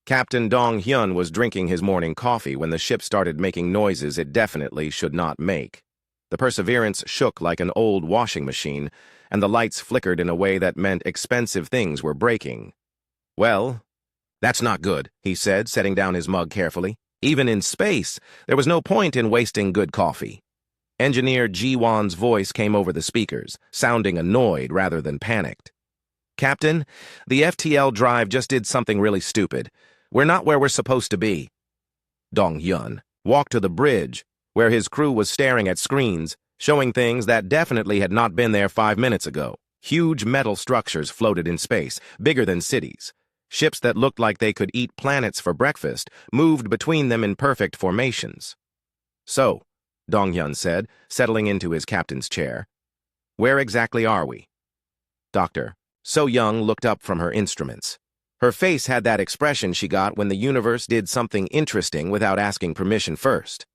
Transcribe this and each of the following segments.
Captain Dong Hyun was drinking his morning coffee when the ship started making noises it definitely should not make. The Perseverance shook like an old washing machine, and the lights flickered in a way that meant expensive things were breaking. "Well, that's not good," he said, setting down his mug carefully. Even in space, there was no point in wasting good coffee. Engineer Ji-won's voice came over the speakers, sounding annoyed rather than panicked. "Captain, the FTL drive just did something really stupid. We're not where we're supposed to be." Dong Hyun walked to the bridge, where his crew was staring at screens, showing things that definitely had not been there 5 minutes ago. Huge metal structures floated in space, bigger than cities. Ships that looked like they could eat planets for breakfast moved between them in perfect formations. "So," Dong Hyun said, settling into his captain's chair, "where exactly are we?" Dr. So Young looked up from her instruments. Her face had that expression she got when the universe did something interesting without asking permission first.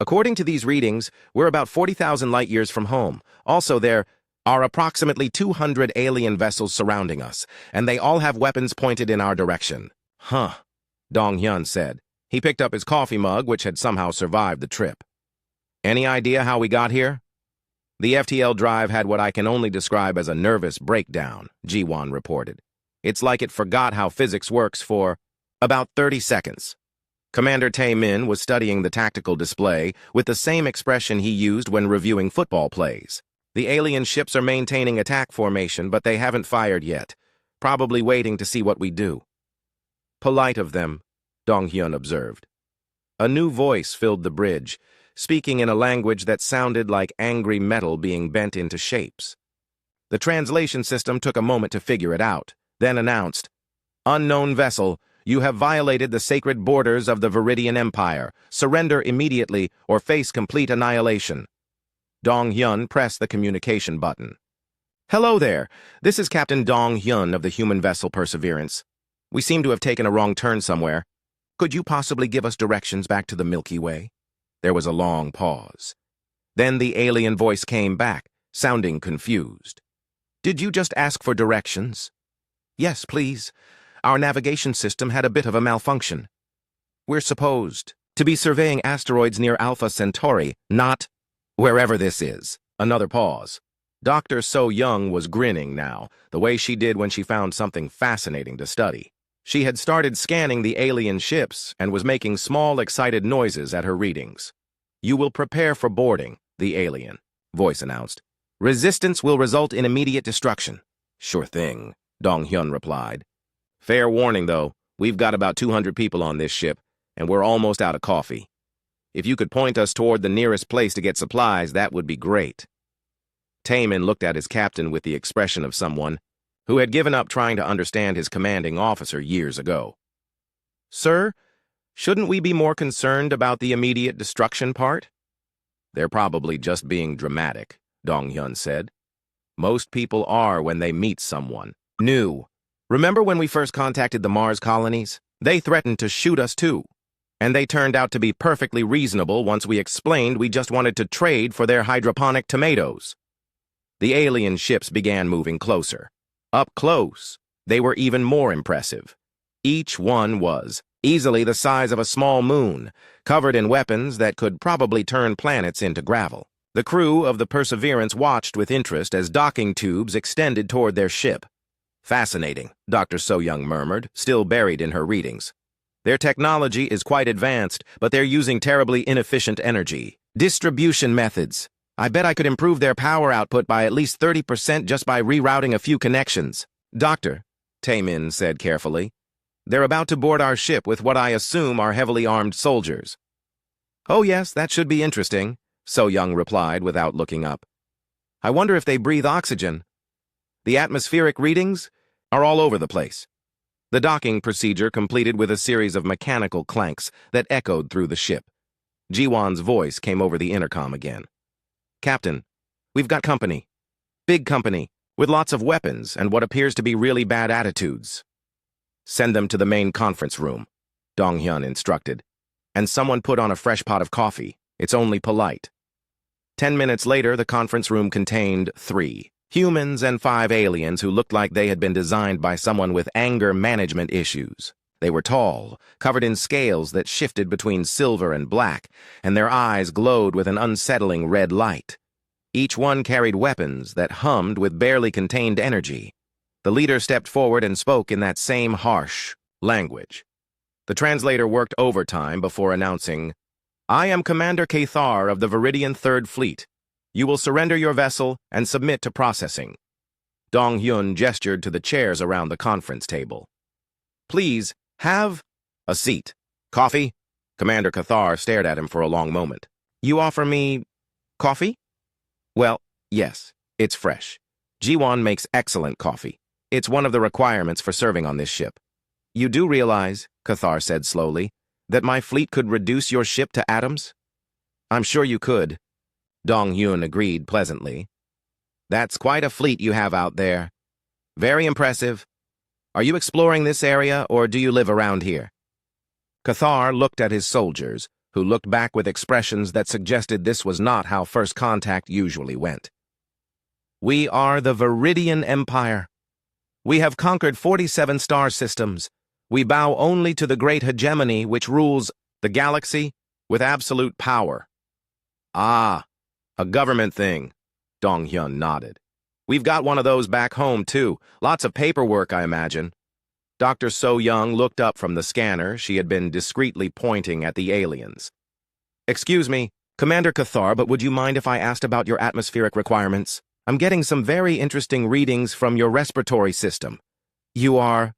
"According to these readings, we're about 40,000 light-years from home. Also, there are approximately 200 alien vessels surrounding us, and they all have weapons pointed in our direction." "Huh," Dong Hyun said. He picked up his coffee mug, which had somehow survived the trip. "Any idea how we got here?" "The FTL drive had what I can only describe as a nervous breakdown," Ji-won reported. "It's like it forgot how physics works for about 30 seconds. Commander Tae-min was studying the tactical display with the same expression he used when reviewing football plays. The alien ships are maintaining attack formation, but they haven't fired yet, probably waiting to see what we do." "Polite of them," Dong Hyun observed. A new voice filled the bridge, speaking in a language that sounded like angry metal being bent into shapes. The translation system took a moment to figure it out, then announced, "Unknown vessel, you have violated the sacred borders of the Viridian Empire. Surrender immediately or face complete annihilation." Dong Hyun pressed the communication button. "Hello there. This is Captain Dong Hyun of the human vessel Perseverance. We seem to have taken a wrong turn somewhere. Could you possibly give us directions back to the Milky Way?" There was a long pause. Then the alien voice came back, sounding confused. "Did you just ask for directions?" "Yes, please. Our navigation system had a bit of a malfunction. We're supposed to be surveying asteroids near Alpha Centauri, not wherever this is." Another pause. Dr. So Young was grinning now, the way she did when she found something fascinating to study. She had started scanning the alien ships and was making small, excited noises at her readings. "You will prepare for boarding," the alien voice announced. "Resistance will result in immediate destruction." "Sure thing," Dong Hyun replied. "Fair warning, though, we've got about 200 people on this ship, and we're almost out of coffee. If you could point us toward the nearest place to get supplies, that would be great." Taemin looked at his captain with the expression of someone who had given up trying to understand his commanding officer years ago. "Sir, shouldn't we be more concerned about the immediate destruction part?" "They're probably just being dramatic," Dong Hyun said. "Most people are when they meet someone new. Remember when we first contacted the Mars colonies? They threatened to shoot us too. And they turned out to be perfectly reasonable once we explained we just wanted to trade for their hydroponic tomatoes." The alien ships began moving closer. Up close, they were even more impressive. Each one was easily the size of a small moon, covered in weapons that could probably turn planets into gravel. The crew of the Perseverance watched with interest as docking tubes extended toward their ship. "Fascinating," Dr. So Young murmured, still buried in her readings. "Their technology is quite advanced, but they're using terribly inefficient energy distribution methods. I bet I could improve their power output by at least 30% just by rerouting a few connections." "Doctor," Taemin said carefully, "they're about to board our ship with what I assume are heavily armed soldiers." "Oh yes, that should be interesting," So Young replied without looking up. "I wonder if they breathe oxygen. The atmospheric readings are all over the place." The docking procedure completed with a series of mechanical clanks that echoed through the ship. Ji-won's voice came over the intercom again. "Captain, we've got company. Big company, with lots of weapons and what appears to be really bad attitudes." "Send them to the main conference room," Dong Hyun instructed. "And someone put on a fresh pot of coffee. It's only polite." 10 minutes later, the conference room contained 3 humans and 5 aliens who looked like they had been designed by someone with anger management issues. They were tall, covered in scales that shifted between silver and black, and their eyes glowed with an unsettling red light. Each one carried weapons that hummed with barely contained energy. The leader stepped forward and spoke in that same harsh language. The translator worked overtime before announcing, "I am Commander Cathar of the Viridian Third Fleet. You will surrender your vessel and submit to processing." Dong-hyun gestured to the chairs around the conference table. "Please, have a seat. Coffee?" Commander Cathar stared at him for a long moment. "You offer me coffee?" "Well, yes, it's fresh. Jiwon makes excellent coffee. It's one of the requirements for serving on this ship." "You do realize," Cathar said slowly, "that my fleet could reduce your ship to atoms?" "I'm sure you could," Dong-hyun agreed pleasantly. "That's quite a fleet you have out there. Very impressive. Are you exploring this area, or do you live around here?" Cathar looked at his soldiers, who looked back with expressions that suggested this was not how first contact usually went. "We are the Viridian Empire. We have conquered 47 star systems. We bow only to the great hegemony which rules the galaxy with absolute power." "Ah, a government thing," Dong-hyun nodded. "We've got one of those back home, too. Lots of paperwork, I imagine." Dr. So-young looked up from the scanner she had been discreetly pointing at the aliens. "Excuse me, Commander Cathar, but would you mind if I asked about your atmospheric requirements? I'm getting some very interesting readings from your respiratory system." "You are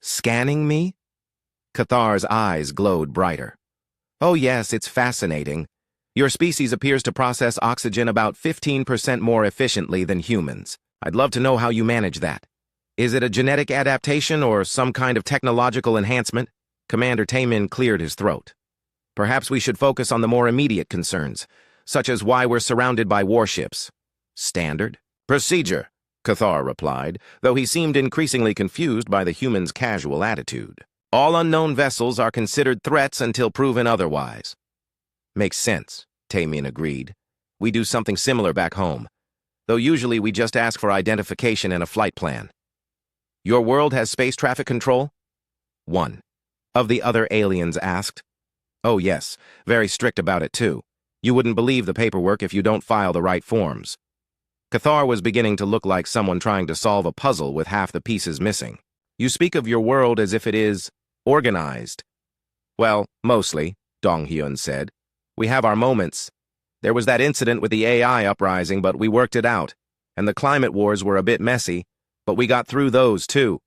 scanning me?" Cathar's eyes glowed brighter. "Oh yes, it's fascinating. Your species appears to process oxygen about 15% more efficiently than humans. I'd love to know how you manage that. Is it a genetic adaptation or some kind of technological enhancement?" Commander Taemin cleared his throat. "Perhaps we should focus on the more immediate concerns, such as why we're surrounded by warships." "Standard procedure," Cathar replied, though he seemed increasingly confused by the human's casual attitude. "All unknown vessels are considered threats until proven otherwise." "Makes sense," Taemin agreed. "We do something similar back home, though usually we just ask for identification and a flight plan." "Your world has space traffic control?" one of the other aliens asked. "Oh yes, very strict about it too. You wouldn't believe the paperwork if you don't file the right forms." Cathar was beginning to look like someone trying to solve a puzzle with half the pieces missing. "You speak of your world as if it is organized." "Well, mostly," Dong-hyun said. "We have our moments. There was that incident with the AI uprising, but we worked it out. And the climate wars were a bit messy, but we got through those too."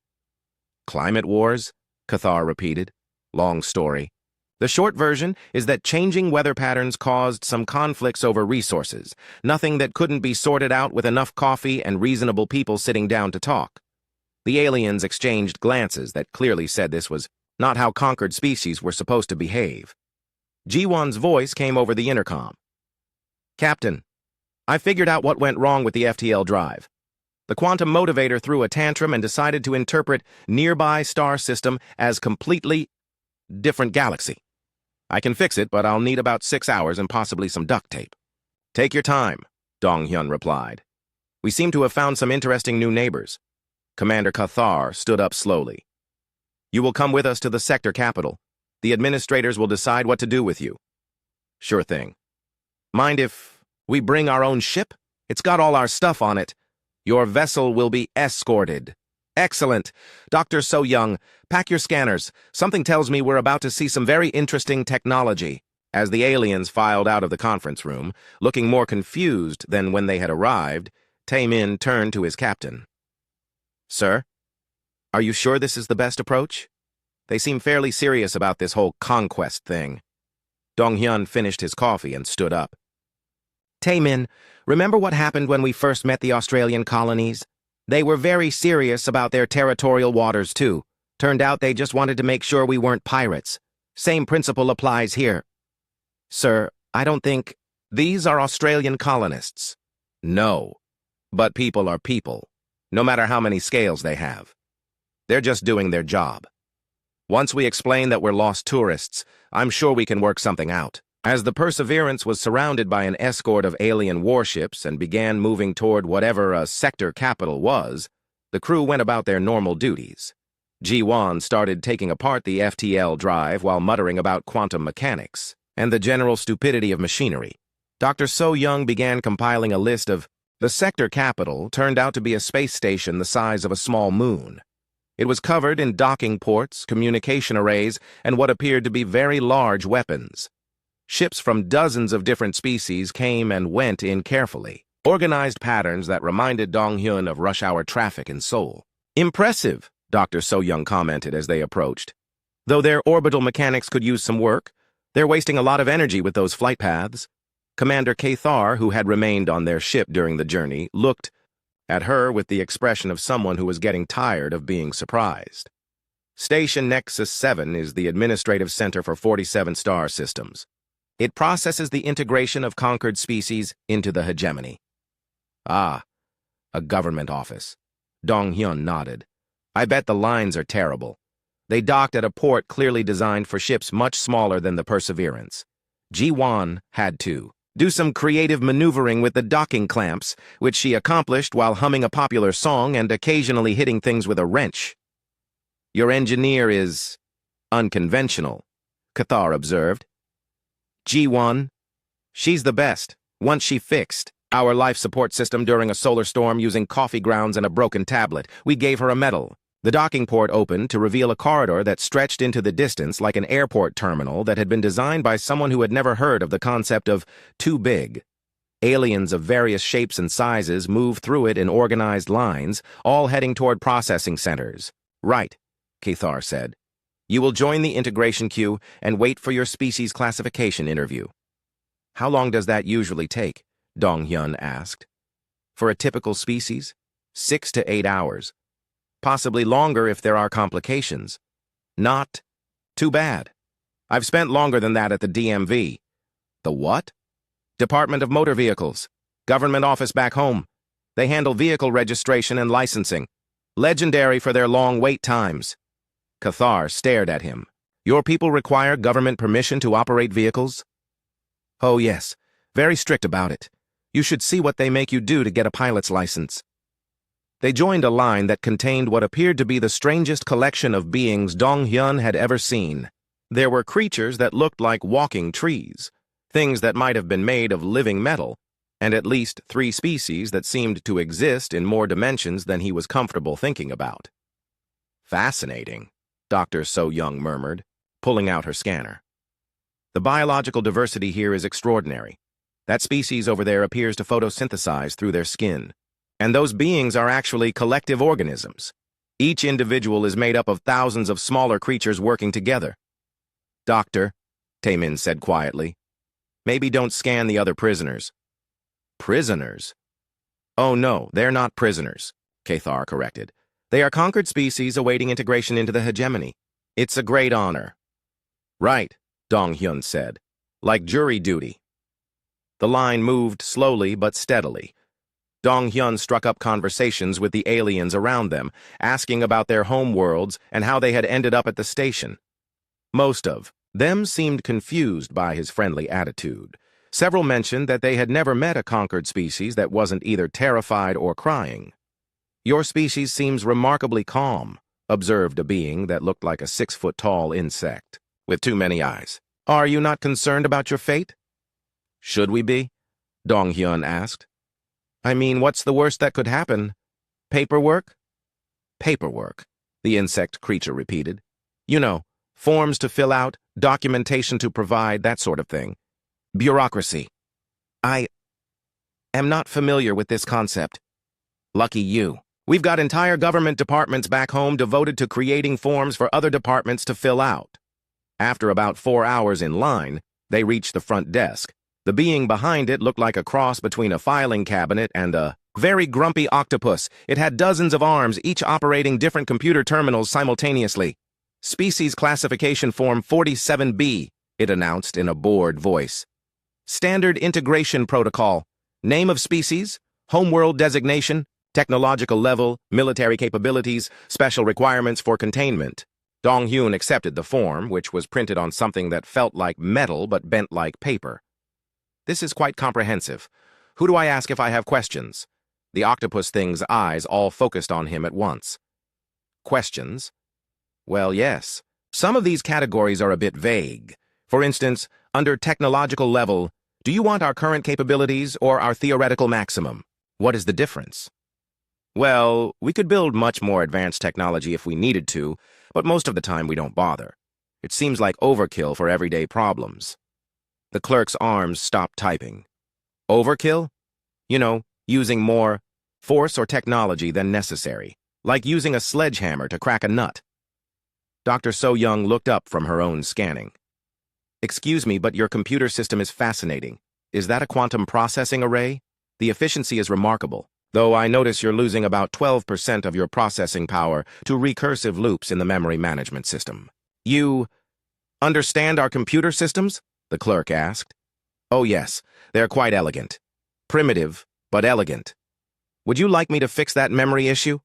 "Climate wars?" Cathar repeated. "Long story. The short version is that changing weather patterns caused some conflicts over resources, nothing that couldn't be sorted out with enough coffee and reasonable people sitting down to talk." The aliens exchanged glances that clearly said this was not how conquered species were supposed to behave. Jiwon's voice came over the intercom. "Captain, I figured out what went wrong with the FTL drive. The quantum motivator threw a tantrum and decided to interpret nearby star system as completely different galaxy. I can fix it, but I'll need about 6 hours and possibly some duct tape." "Take your time," Dong-hyun replied. "We seem to have found some interesting new neighbors." Commander Cathar stood up slowly. "You will come with us to the sector capital. The administrators will decide what to do with you." "Sure thing." "Mind if we bring our own ship? It's got all our stuff on it." "Your vessel will be escorted." "Excellent. Dr. So-young, pack your scanners. Something tells me we're about to see some very interesting technology." As the aliens filed out of the conference room, looking more confused than when they had arrived, Taemin turned to his captain. "Sir, are you sure this is the best approach? They seem fairly serious about this whole conquest thing." Dong-hyun finished his coffee and stood up. "Taemin, remember what happened when we first met the Australian colonies? They were very serious about their territorial waters, too. Turned out they just wanted to make sure we weren't pirates. Same principle applies here." "Sir, I don't think these are Australian colonists." "No, but people are people, no matter how many scales they have. They're just doing their job. Once we explain that we're lost tourists, I'm sure we can work something out." As the Perseverance was surrounded by an escort of alien warships and began moving toward whatever a sector capital was, the crew went about their normal duties. Ji-Wan started taking apart the FTL drive while muttering about quantum mechanics and the general stupidity of machinery. Dr. So-Young began compiling a list of the sector capital turned out to be a space station the size of a small moon. It was covered in docking ports, communication arrays, and what appeared to be very large weapons. Ships from dozens of different species came and went in carefully, organized patterns that reminded Dong-hyun of rush hour traffic in Seoul. "Impressive," Dr. So-Young commented as they approached. "Though their orbital mechanics could use some work, they're wasting a lot of energy with those flight paths." Commander Cathar, who had remained on their ship during the journey, looked at her with the expression of someone who was getting tired of being surprised. Station Nexus 7 is the administrative center for 47 star systems. It processes the integration of conquered species into the hegemony. "Ah, a government office." Dong-hyun nodded. "I bet the lines are terrible. They docked at a port clearly designed for ships much smaller than the Perseverance. Ji-Wan had to do some creative maneuvering with the docking clamps, which she accomplished while humming a popular song and occasionally hitting things with a wrench." "Your engineer is unconventional," Cathar observed. "Ji-Wan, she's the best. Once she fixed our life support system during a solar storm using coffee grounds and a broken tablet, we gave her a medal." The docking port opened to reveal a corridor that stretched into the distance like an airport terminal that had been designed by someone who had never heard of the concept of too big. Aliens of various shapes and sizes moved through it in organized lines, all heading toward processing centers. "Right," Cathar said. "You will join the integration queue and wait for your species classification interview." "How long does that usually take?" Dong-hyun asked. "For a typical species? 6 to 8 hours. Possibly longer if there are complications." "Not too bad. I've spent longer than that at the DMV." "The what?" "Department of Motor Vehicles. Government office back home. They handle vehicle registration and licensing. Legendary for their long wait times." Cathar stared at him. "Your people require government permission to operate vehicles?" "Oh yes, very strict about it. You should see what they make you do to get a pilot's license." They joined a line that contained what appeared to be the strangest collection of beings Dong-hyun had ever seen. There were creatures that looked like walking trees, things that might have been made of living metal, and at least 3 species that seemed to exist in more dimensions than he was comfortable thinking about. "Fascinating," Dr. So-Young murmured, pulling out her scanner. "The biological diversity here is extraordinary. That species over there appears to photosynthesize through their skin. And those beings are actually collective organisms. Each individual is made up of thousands of smaller creatures working together." "Doctor," Taemin said quietly, "maybe don't scan the other prisoners." "Prisoners?" "Oh no, they're not prisoners," Cathar corrected. "They are conquered species awaiting integration into the hegemony. It's a great honor." "Right," Dong-hyun said, "like jury duty." The line moved slowly but steadily. Dong-hyun struck up conversations with the aliens around them, asking about their home worlds and how they had ended up at the station. Most of them seemed confused by his friendly attitude. Several mentioned that they had never met a conquered species that wasn't either terrified or crying. "Your species seems remarkably calm," observed a being that looked like a 6-foot-tall insect, with too many eyes. "Are you not concerned about your fate?" "Should we be?" Dong-hyun asked. "I mean, what's the worst that could happen? Paperwork?" "Paperwork," the insect creature repeated. "You know, forms to fill out, documentation to provide, that sort of thing. Bureaucracy." "I am not familiar with this concept." "Lucky you. We've got entire government departments back home devoted to creating forms for other departments to fill out." After about 4 hours in line, they reached the front desk. The being behind it looked like a cross between a filing cabinet and a very grumpy octopus. It had dozens of arms, each operating different computer terminals simultaneously. "Species Classification Form 47B, it announced in a bored voice. "Standard Integration Protocol. Name of species, homeworld designation, technological level, military capabilities, special requirements for containment." Dong-hyun accepted the form, which was printed on something that felt like metal but bent like paper. "This is quite comprehensive. Who do I ask if I have questions?" The octopus thing's eyes all focused on him at once. "Questions?" Well, yes. Some of these categories are a bit vague. For instance, under technological level, do you want our current capabilities or our theoretical maximum? What is the difference? Well, we could build much more advanced technology if we needed to, but most of the time we don't bother. It seems like overkill for everyday problems. The clerk's arms stopped typing. Overkill? You know, using more force or technology than necessary, like using a sledgehammer to crack a nut. Dr. So-Young looked up from her own scanning. Excuse me, but your computer system is fascinating. Is that a quantum processing array? The efficiency is remarkable, though I notice you're losing about 12% of your processing power to recursive loops in the memory management system. You understand our computer systems? The clerk asked. Oh yes, they're quite elegant. Primitive, but elegant. Would you like me to fix that memory issue?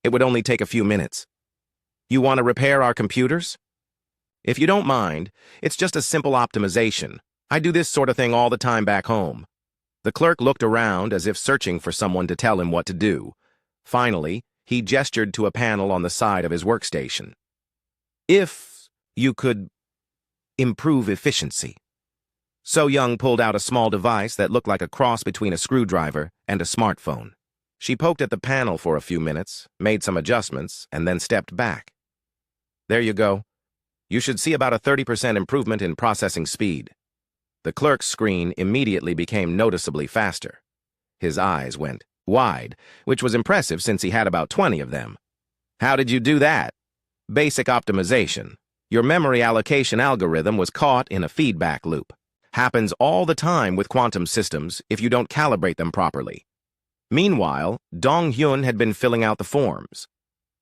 It would only take a few minutes. You want to repair our computers? If you don't mind, it's just a simple optimization. I do this sort of thing all the time back home. The clerk looked around as if searching for someone to tell him what to do. Finally, he gestured to a panel on the side of his workstation. If you could improve efficiency. So-Young pulled out a small device that looked like a cross between a screwdriver and a smartphone. She poked at the panel for a few minutes, made some adjustments, and then stepped back. There you go. You should see about a 30% improvement in processing speed. The clerk's screen immediately became noticeably faster. His eyes went wide, which was impressive since he had about 20 of them. How did you do that? Basic optimization. Your memory allocation algorithm was caught in a feedback loop. Happens all the time with quantum systems if you don't calibrate them properly. Meanwhile, Dong-Hyun had been filling out the forms.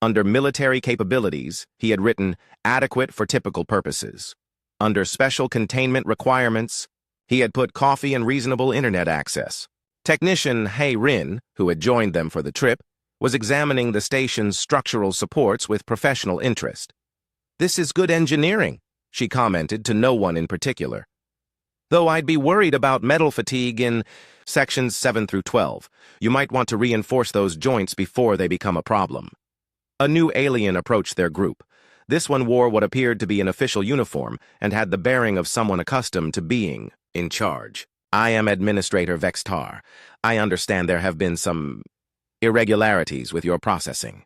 Under military capabilities, he had written adequate for typical purposes. Under special containment requirements, he had put coffee and reasonable internet access. Technician Hae Rin, who had joined them for the trip, was examining the station's structural supports with professional interest. This is good engineering, she commented to no one in particular. Though I'd be worried about metal fatigue in sections 7 through 12. You might want to reinforce those joints before they become a problem. A new alien approached their group. This one wore what appeared to be an official uniform and had the bearing of someone accustomed to being in charge. I am Administrator Vextar. I understand there have been some irregularities with your processing.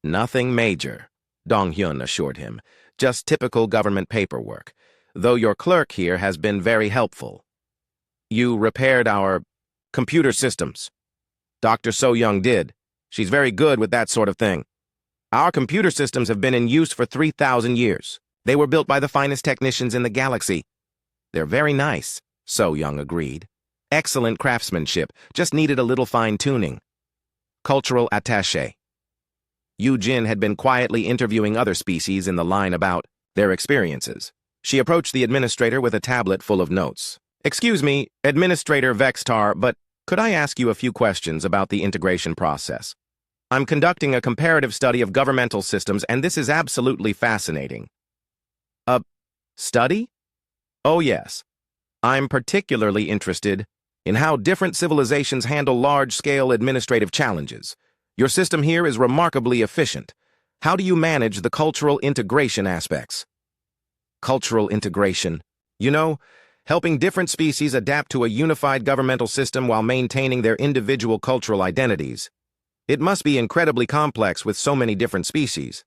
Nothing major, Dong-Hyun assured him. Just typical government paperwork, though your clerk here has been very helpful. You repaired our computer systems. Dr. So-Young did. She's very good with that sort of thing. Our computer systems have been in use for 3,000 years. They were built by the finest technicians in the galaxy. They're very nice, So-Young agreed. Excellent craftsmanship, just needed a little fine-tuning. Cultural attaché. Yu Jin had been quietly interviewing other species in the line about their experiences. She approached the administrator with a tablet full of notes. Excuse me, Administrator Vextar, but could I ask you a few questions about the integration process? I'm conducting a comparative study of governmental systems, and this is absolutely fascinating. A study? Oh, yes. I'm particularly interested in how different civilizations handle large-scale administrative challenges. Your system here is remarkably efficient. How do you manage the cultural integration aspects? Cultural integration. You know, helping different species adapt to a unified governmental system while maintaining their individual cultural identities. It must be incredibly complex with so many different species.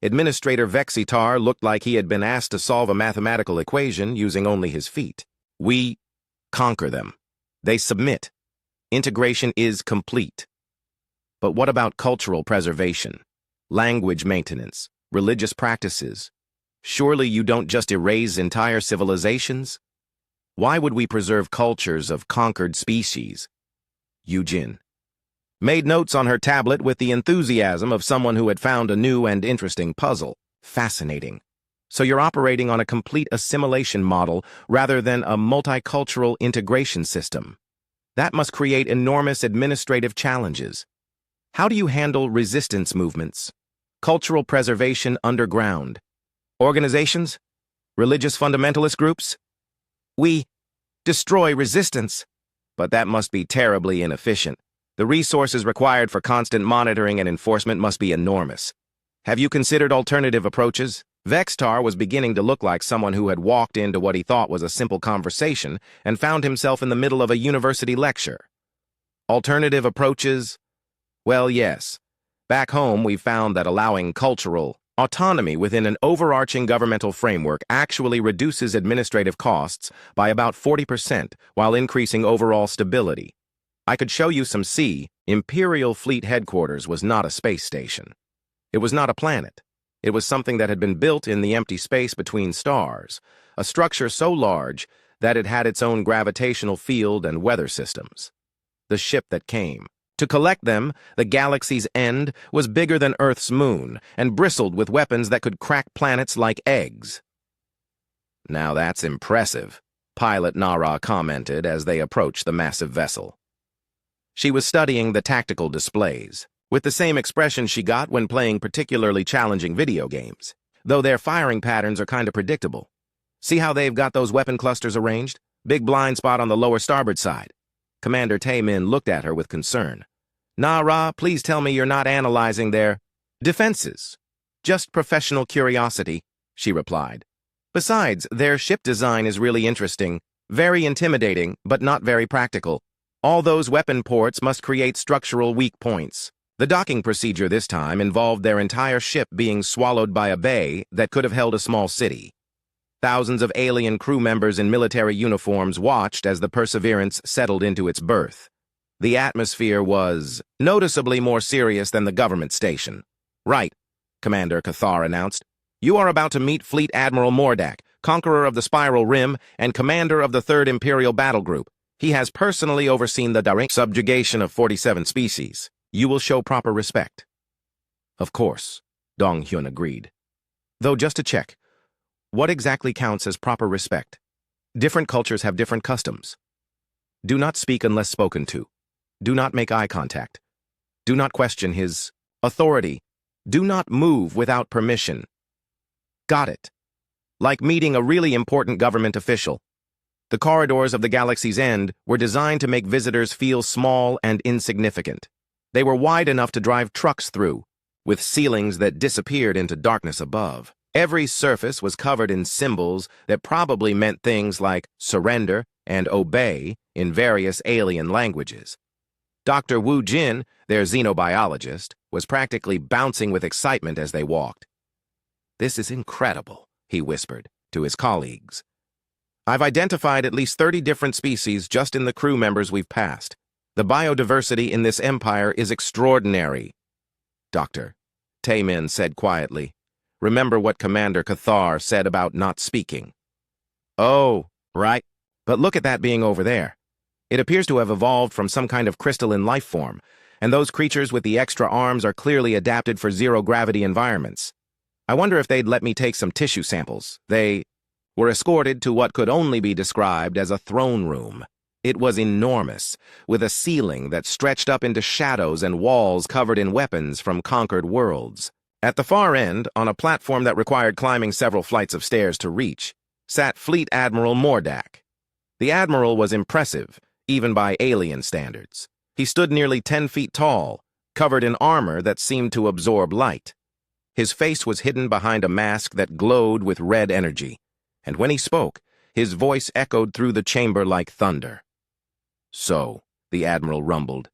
Administrator Vexitar looked like he had been asked to solve a mathematical equation using only his feet. We conquer them. They submit. Integration is complete. But what about cultural preservation, language maintenance, religious practices? Surely you don't just erase entire civilizations? Why would we preserve cultures of conquered species? Yujin made notes on her tablet with the enthusiasm of someone who had found a new and interesting puzzle. Fascinating. So you're operating on a complete assimilation model rather than a multicultural integration system. That must create enormous administrative challenges. How do you handle resistance movements, cultural preservation underground, organizations, religious fundamentalist groups? We destroy resistance, but that must be terribly inefficient. The resources required for constant monitoring and enforcement must be enormous. Have you considered alternative approaches? Vextar was beginning to look like someone who had walked into what he thought was a simple conversation and found himself in the middle of a university lecture. Alternative approaches? Well, yes. Back home, we found that allowing cultural autonomy within an overarching governmental framework actually reduces administrative costs by about 40% while increasing overall stability. I could show you some Imperial Fleet Headquarters was not a space station. It was not a planet. It was something that had been built in the empty space between stars, a structure so large that it had its own gravitational field and weather systems. The ship that came. To collect them, the galaxy's end was bigger than Earth's moon and bristled with weapons that could crack planets like eggs. Now that's impressive, Pilot Nara commented as they approached the massive vessel. She was studying the tactical displays, with the same expression she got when playing particularly challenging video games, though their firing patterns are kind of predictable. See how they've got those weapon clusters arranged? Big blind spot on the lower starboard side. Commander Taemin looked at her with concern. Nara, please tell me you're not analyzing their defenses. Just professional curiosity, she replied. Besides, their ship design is really interesting, very intimidating, but not very practical. All those weapon ports must create structural weak points. The docking procedure this time involved their entire ship being swallowed by a bay that could have held a small city. Thousands of alien crew members in military uniforms watched as the Perseverance settled into its berth. The atmosphere was noticeably more serious than the government station. Right, Commander Cathar announced. You are about to meet Fleet Admiral Mordak, conqueror of the Spiral Rim and commander of the 3rd Imperial Battle Group. He has personally overseen the direct subjugation of 47 species. You will show proper respect. Of course, Dong-hyun agreed. Though just to check, what exactly counts as proper respect? Different cultures have different customs. Do not speak unless spoken to. Do not make eye contact. Do not question his authority. Do not move without permission. Got it. Like meeting a really important government official. The corridors of the galaxy's end were designed to make visitors feel small and insignificant. They were wide enough to drive trucks through, with ceilings that disappeared into darkness above. Every surface was covered in symbols that probably meant things like surrender and obey in various alien languages. Dr. Wu Jin, their xenobiologist, was practically bouncing with excitement as they walked. This is incredible, he whispered to his colleagues. I've identified at least 30 different species just in the crew members we've passed. The biodiversity in this empire is extraordinary. Doctor, Taemin said quietly. Remember what Commander Cathar said about not speaking. Oh, right. But look at that being over there. It appears to have evolved from some kind of crystalline life form, and those creatures with the extra arms are clearly adapted for zero-gravity environments. I wonder if they'd let me take some tissue samples. They were escorted to what could only be described as a throne room. It was enormous, with a ceiling that stretched up into shadows and walls covered in weapons from conquered worlds. At the far end, on a platform that required climbing several flights of stairs to reach, sat Fleet Admiral Mordak. The Admiral was impressive, even by alien standards. He stood nearly 10 feet tall, covered in armor that seemed to absorb light. His face was hidden behind a mask that glowed with red energy, and when he spoke, his voice echoed through the chamber like thunder. So, the Admiral rumbled,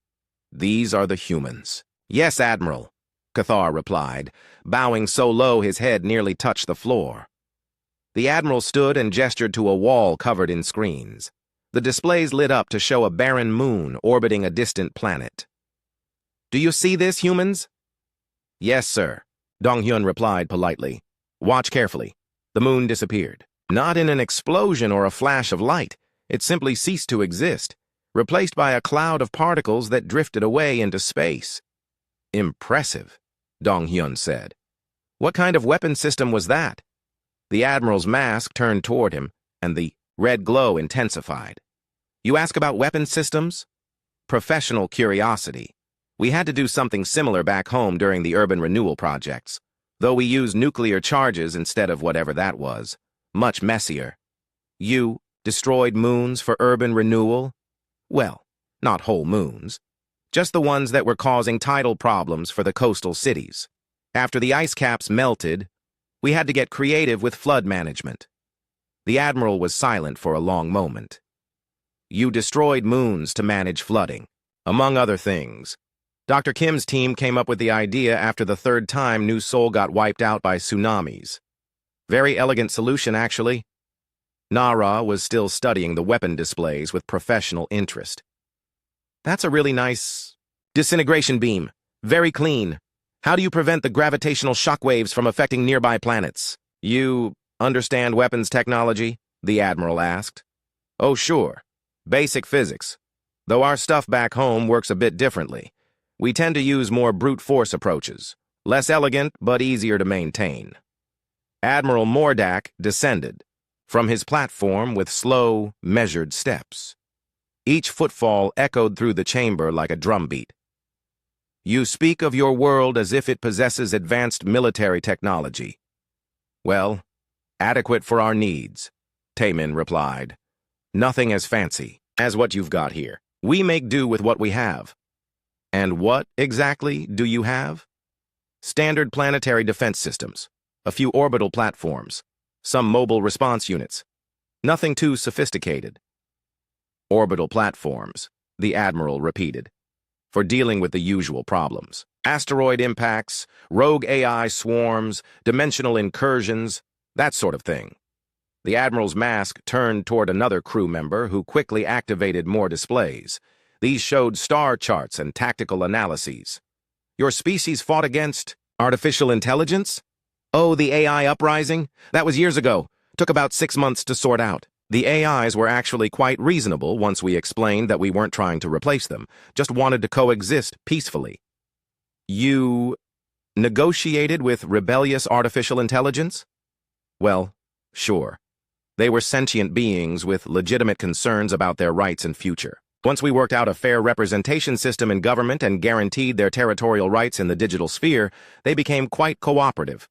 these are the humans. Yes, Admiral, Cathar replied, bowing so low his head nearly touched the floor. The Admiral stood and gestured to a wall covered in screens. The displays lit up to show a barren moon orbiting a distant planet. Do you see this, humans? Yes, sir, Dong-hyun replied politely. Watch carefully. The moon disappeared. Not in an explosion or a flash of light. It simply ceased to exist, replaced by a cloud of particles that drifted away into space. Impressive, Dong-hyun said. What kind of weapon system was that? The Admiral's mask turned toward him, and the red glow intensified. You ask about weapon systems? Professional curiosity. We had to do something similar back home during the urban renewal projects, though we used nuclear charges instead of whatever that was. Much messier. You destroyed moons for urban renewal? Well, not whole moons. Just the ones that were causing tidal problems for the coastal cities. After the ice caps melted, we had to get creative with flood management. The Admiral was silent for a long moment. You destroyed moons to manage flooding, among other things. Dr. Kim's team came up with the idea after the third time New Seoul got wiped out by tsunamis. Very elegant solution, actually. Nara was still studying the weapon displays with professional interest. That's a really nice disintegration beam. Very clean. How do you prevent the gravitational shockwaves from affecting nearby planets? You understand weapons technology? The Admiral asked. Oh, sure. Basic physics. Though our stuff back home works a bit differently. We tend to use more brute force approaches. Less elegant, but easier to maintain. Admiral Mordak descended from his platform with slow, measured steps. Each footfall echoed through the chamber like a drumbeat. You speak of your world as if it possesses advanced military technology. Well, adequate for our needs, Taemin replied. Nothing as fancy as what you've got here. We make do with what we have. And what, exactly, do you have? Standard planetary defense systems, a few orbital platforms, some mobile response units. Nothing too sophisticated. Orbital platforms, the Admiral repeated, for dealing with the usual problems. Asteroid impacts, rogue AI swarms, dimensional incursions, that sort of thing. The Admiral's mask turned toward another crew member who quickly activated more displays. These showed star charts and tactical analyses. Your species fought against artificial intelligence? Oh, the AI uprising? That was years ago. Took about 6 months to sort out. The AIs were actually quite reasonable once we explained that we weren't trying to replace them, just wanted to coexist peacefully. You negotiated with rebellious artificial intelligence? Well, sure. They were sentient beings with legitimate concerns about their rights and future. Once we worked out a fair representation system in government and guaranteed their territorial rights in the digital sphere, they became quite cooperative.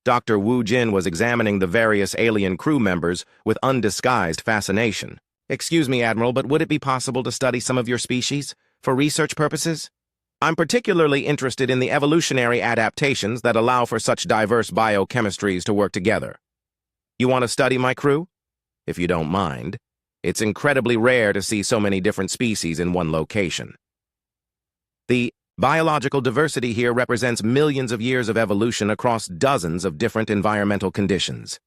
Dr. Wu Jin was examining the various alien crew members with undisguised fascination. Excuse me, Admiral, but would it be possible to study some of your species for research purposes? I'm particularly interested in the evolutionary adaptations that allow for such diverse biochemistries to work together. You want to study my crew? If you don't mind. It's incredibly rare to see so many different species in one location. The biological diversity here represents millions of years of evolution across dozens of different environmental conditions.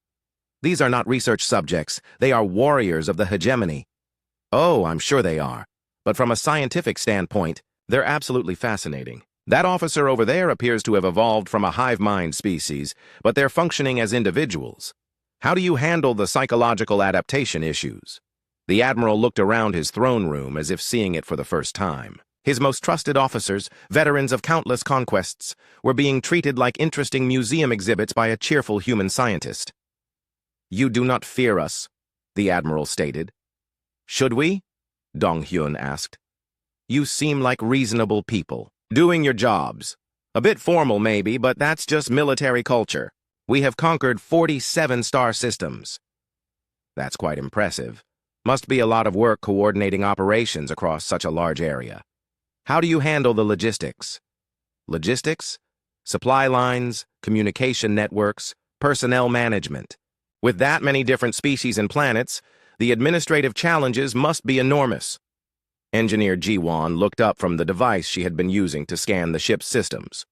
These are not research subjects, they are warriors of the hegemony. Oh, I'm sure they are. But from a scientific standpoint, they're absolutely fascinating. That officer over there appears to have evolved from a hive mind species, but they're functioning as individuals. How do you handle the psychological adaptation issues? The Admiral looked around his throne room as if seeing it for the first time. His most trusted officers, veterans of countless conquests, were being treated like interesting museum exhibits by a cheerful human scientist. You do not fear us, the Admiral stated. Should we? Dong Hyun asked. You seem like reasonable people, doing your jobs. A bit formal maybe, but that's just military culture. We have conquered 47 star systems. That's quite impressive. Must be a lot of work coordinating operations across such a large area. How do you handle the logistics? Logistics? Supply lines, communication networks, personnel management. With that many different species and planets, the administrative challenges must be enormous. Engineer Ji-won looked up from the device she had been using to scan the ship's systems.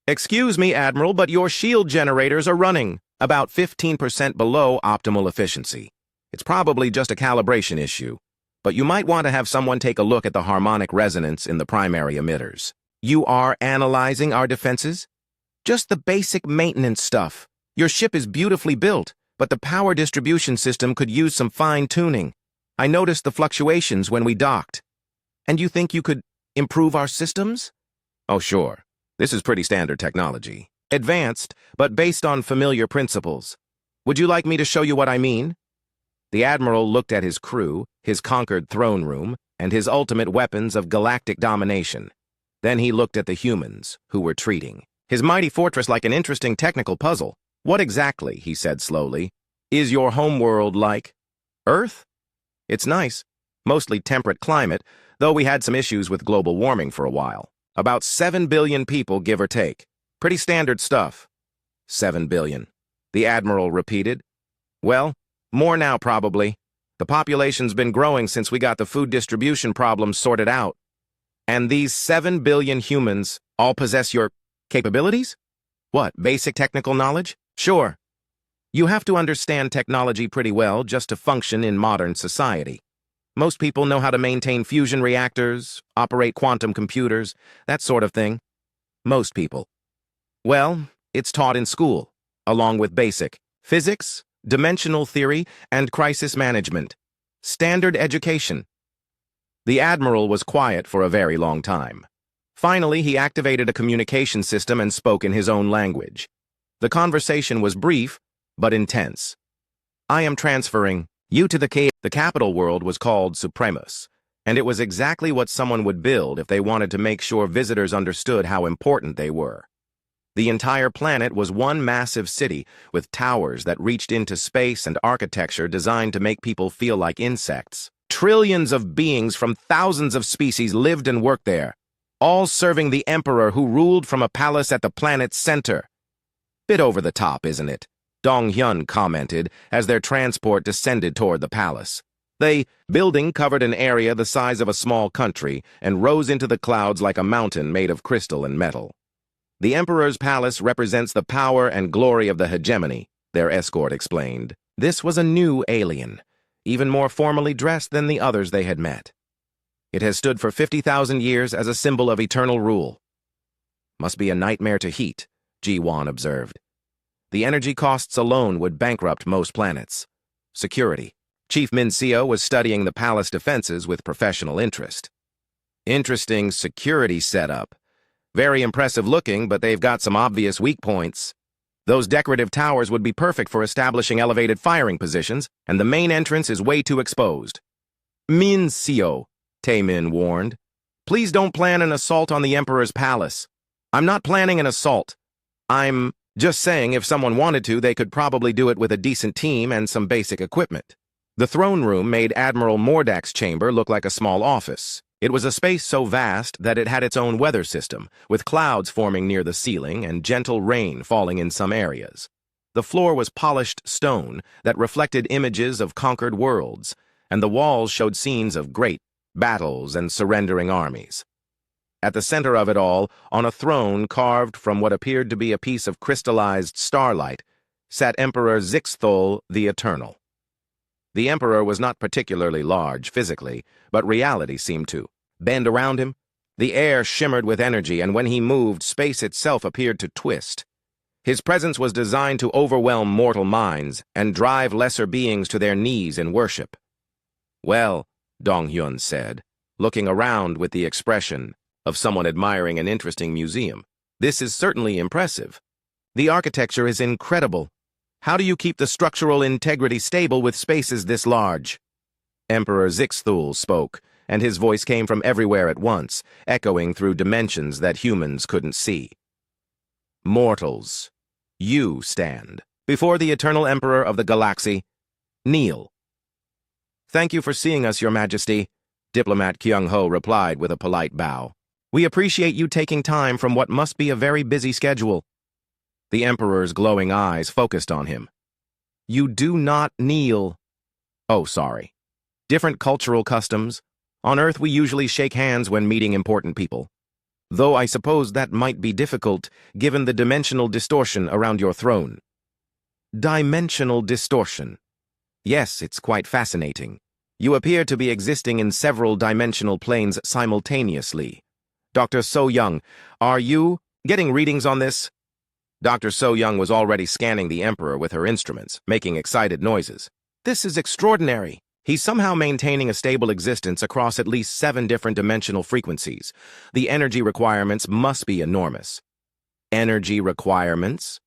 Excuse me, Admiral, but your shield generators are running about 15% below optimal efficiency. It's probably just a calibration issue, but you might want to have someone take a look at the harmonic resonance in the primary emitters. You are analyzing our defenses? Just the basic maintenance stuff. Your ship is beautifully built, but the power distribution system could use some fine-tuning. I noticed the fluctuations when we docked. And you think you could improve our systems? Oh, sure. This is pretty standard technology. Advanced, but based on familiar principles. Would you like me to show you what I mean? The Admiral looked at his crew, his conquered throne room, and his ultimate weapons of galactic domination. Then he looked at the humans, who were treating his mighty fortress like an interesting technical puzzle. What exactly, he said slowly, is your homeworld like? Earth? It's nice. Mostly temperate climate, though we had some issues with global warming for a while. About 7 billion people, give or take. Pretty standard stuff. 7 billion. The Admiral repeated. Well, more now probably. The population's been growing since we got the food distribution problem sorted out. And these 7 billion humans all possess your capabilities? What, basic technical knowledge? Sure. You have to understand technology pretty well just to function in modern society. Most people know how to maintain fusion reactors, operate quantum computers, that sort of thing. Most people. Well, it's taught in school, along with basic physics, dimensional theory, and crisis management. Standard education. The Admiral was quiet for a very long time. Finally, he activated a communication system and spoke in his own language. The conversation was brief, but intense. I am transferring you to the capital world was called Supremus, and it was exactly what someone would build if they wanted to make sure visitors understood how important they were. The entire planet was one massive city with towers that reached into space and architecture designed to make people feel like insects. Trillions of beings from thousands of species lived and worked there, all serving the Emperor who ruled from a palace at the planet's center. Bit over the top, isn't it? Dong Hyun commented as their transport descended toward the palace. The building covered an area the size of a small country and rose into the clouds like a mountain made of crystal and metal. The Emperor's palace represents the power and glory of the hegemony, their escort explained. This was a new alien, even more formally dressed than the others they had met. It has stood for 50,000 years as a symbol of eternal rule. Must be a nightmare to heat, Ji-Wan observed. The energy costs alone would bankrupt most planets. Security. Chief Min-Seo was studying the palace defenses with professional interest. Interesting security setup. Very impressive looking, but they've got some obvious weak points. Those decorative towers would be perfect for establishing elevated firing positions, and the main entrance is way too exposed. Min-Seo, Tae-min warned. Please don't plan an assault on the Emperor's palace. I'm not planning an assault. I'm just saying if someone wanted to, they could probably do it with a decent team and some basic equipment. The throne room made Admiral Mordak's chamber look like a small office. It was a space so vast that it had its own weather system, with clouds forming near the ceiling and gentle rain falling in some areas. The floor was polished stone that reflected images of conquered worlds, and the walls showed scenes of great battles and surrendering armies. At the center of it all, on a throne carved from what appeared to be a piece of crystallized starlight, sat Emperor Zixthol the Eternal. The Emperor was not particularly large physically, but reality seemed to bend around him. The air shimmered with energy, and when he moved, space itself appeared to twist. His presence was designed to overwhelm mortal minds and drive lesser beings to their knees in worship. Well, Dong Hyun said, looking around with the expression of someone admiring an interesting museum, this is certainly impressive. The architecture is incredible. How do you keep the structural integrity stable with spaces this large? Emperor Zixthul spoke, and his voice came from everywhere at once, echoing through dimensions that humans couldn't see. Mortals, you stand before the eternal Emperor of the galaxy. Kneel. Thank you for seeing us, Your Majesty, Diplomat Kyung-ho replied with a polite bow. We appreciate you taking time from what must be a very busy schedule. The Emperor's glowing eyes focused on him. You do not kneel. Oh, sorry. Different cultural customs. On Earth, we usually shake hands when meeting important people. Though I suppose that might be difficult, given the dimensional distortion around your throne. Dimensional distortion. Yes, it's quite fascinating. You appear to be existing in several dimensional planes simultaneously. Dr. So-young, are you getting readings on this? Dr. So-young was already scanning the Emperor with her instruments, making excited noises. This is extraordinary. He's somehow maintaining a stable existence across at least 7 different dimensional frequencies. The energy requirements must be enormous. Energy requirements?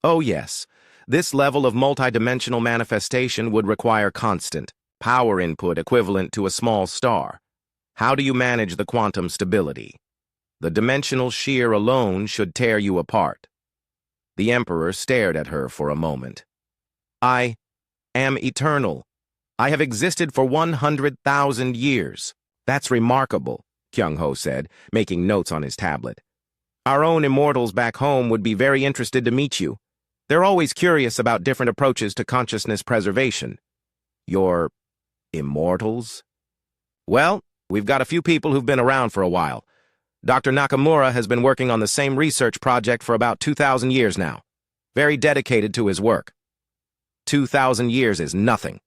Oh yes, this level of multidimensional manifestation would require constant power input equivalent to a small star. How do you manage the quantum stability? The dimensional shear alone should tear you apart. The Emperor stared at her for a moment. I am eternal. I have existed for 100,000 years. That's remarkable, Kyung-ho said, making notes on his tablet. Our own immortals back home would be very interested to meet you. They're always curious about different approaches to consciousness preservation. Your immortals? Well, we've got a few people who've been around for a while. Dr. Nakamura has been working on the same research project for about 2,000 years now. Very dedicated to his work. 2,000 years is nothing.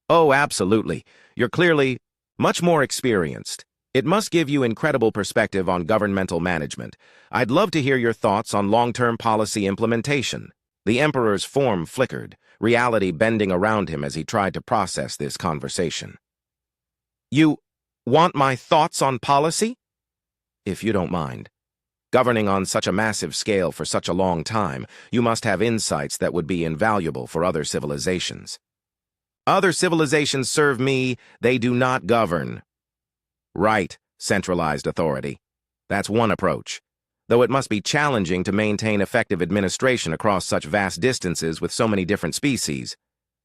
Oh, absolutely. You're clearly much more experienced. It must give you incredible perspective on governmental management. I'd love to hear your thoughts on long-term policy implementation. The Emperor's form flickered, reality bending around him as he tried to process this conversation. You want my thoughts on policy? If you don't mind. Governing on such a massive scale for such a long time, you must have insights that would be invaluable for other civilizations. Other civilizations serve me, they do not govern. Right, centralized authority. That's one approach. Though it must be challenging to maintain effective administration across such vast distances with so many different species.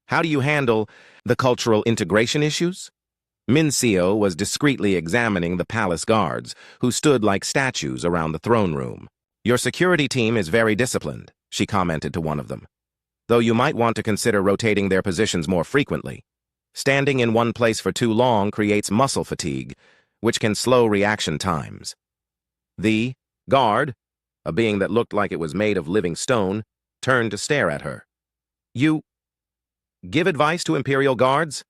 How do you handle the cultural integration issues? Mincio was discreetly examining the palace guards, who stood like statues around the throne room. Your security team is very disciplined, she commented to one of them. Though you might want to consider rotating their positions more frequently. Standing in one place for too long creates muscle fatigue, which can slow reaction times. The guard, a being that looked like it was made of living stone, turned to stare at her. You give advice to Imperial guards?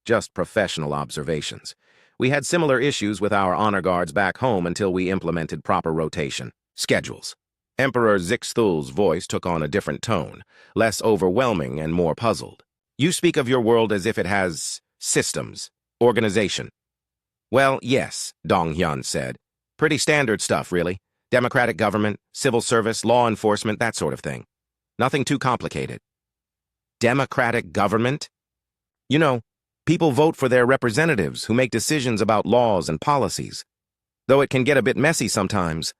Just professional observations. We had similar issues with our honor guards back home until we implemented proper rotation schedules. Emperor Zixthul's voice took on a different tone, less overwhelming and more puzzled. You speak of your world as if it has systems, organization. Well, yes, Dong Hyun said. Pretty standard stuff, really. Democratic government, civil service, law enforcement, that sort of thing. Nothing too complicated. Democratic government? You know, people vote for their representatives who make decisions about laws and policies. Though it can get a bit messy sometimes.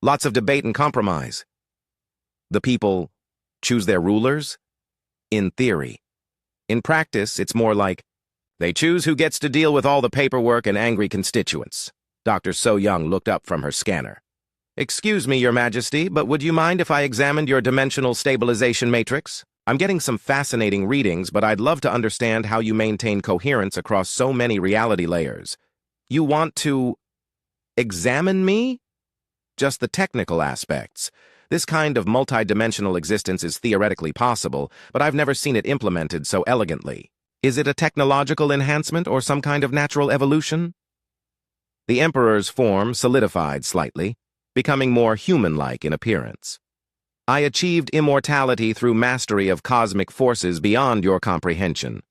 Lots of debate and compromise. The people choose their rulers? In theory. In practice, it's more like, they choose who gets to deal with all the paperwork and angry constituents. Dr. So Young looked up from her scanner. Excuse me, Your Majesty, but would you mind if I examined your dimensional stabilization matrix? I'm getting some fascinating readings, but I'd love to understand how you maintain coherence across so many reality layers. You want to examine me? Just the technical aspects. This kind of multi-dimensional existence is theoretically possible, but I've never seen it implemented so elegantly. Is it a technological enhancement or some kind of natural evolution? The Emperor's form solidified slightly, becoming more human-like in appearance. I achieved immortality through mastery of cosmic forces beyond your comprehension.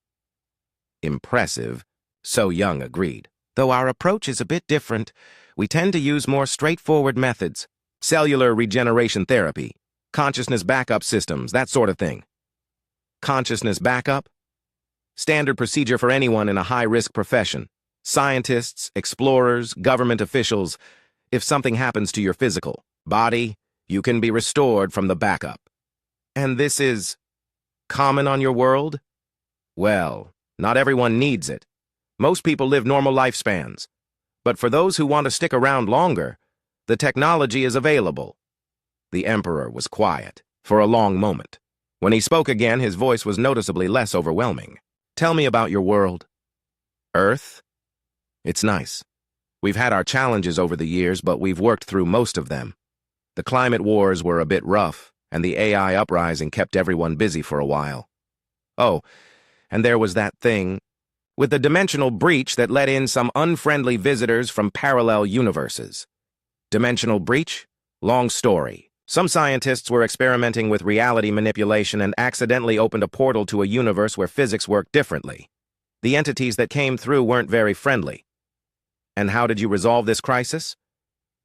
Impressive, So Young agreed. Though our approach is a bit different, we tend to use more straightforward methods. Cellular regeneration therapy, consciousness backup systems, that sort of thing. Consciousness backup? Standard procedure for anyone in a high-risk profession. Scientists, explorers, government officials. If something happens to your physical body, you can be restored from the backup. And this is common on your world? Well, not everyone needs it. Most people live normal lifespans. But for those who want to stick around longer, the technology is available. The Emperor was quiet for a long moment. When he spoke again, his voice was noticeably less overwhelming. Tell me about your world. Earth? It's nice. We've had our challenges over the years, but we've worked through most of them. The climate wars were a bit rough, and the AI uprising kept everyone busy for a while. Oh, and there was that thing with the dimensional breach that let in some unfriendly visitors from parallel universes. Dimensional breach? Long story. Some scientists were experimenting with reality manipulation and accidentally opened a portal to a universe where physics worked differently. The entities that came through weren't very friendly. And how did you resolve this crisis?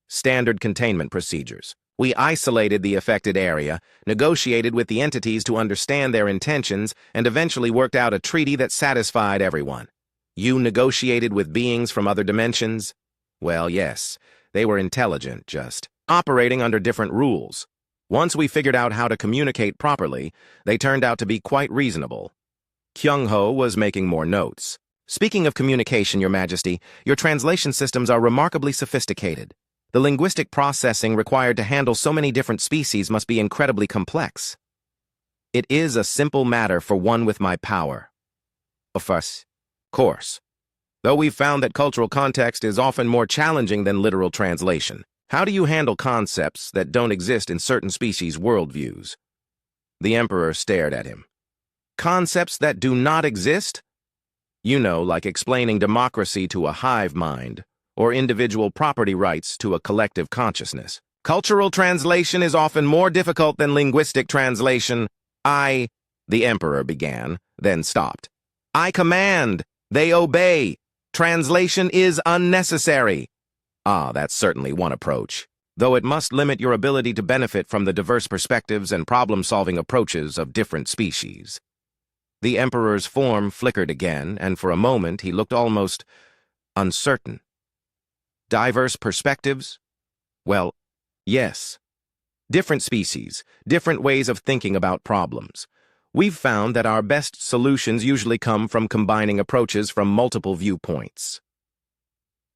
Standard containment procedures. We isolated the affected area, negotiated with the entities to understand their intentions, and eventually worked out a treaty that satisfied everyone. You negotiated with beings from other dimensions? Well, yes. They were intelligent, just operating under different rules. Once we figured out how to communicate properly, they turned out to be quite reasonable. Kyung-ho was making more notes. Speaking of communication, Your Majesty, your translation systems are remarkably sophisticated. The linguistic processing required to handle so many different species must be incredibly complex. It is a simple matter for one with my power. Of course. Though we've found that cultural context is often more challenging than literal translation. How do you handle concepts that don't exist in certain species' worldviews? The Emperor stared at him. Concepts that do not exist? You know, like explaining democracy to a hive mind, or individual property rights to a collective consciousness. Cultural translation is often more difficult than linguistic translation. The Emperor began, then stopped. I command, they obey. Translation is unnecessary. That's certainly one approach, though it must limit your ability to benefit from the diverse perspectives and problem-solving approaches of different species. The Emperor's form flickered again, and for a moment he looked almost uncertain. Diverse perspectives? Well, yes. Different species, different ways of thinking about problems. We've found that our best solutions usually come from combining approaches from multiple viewpoints.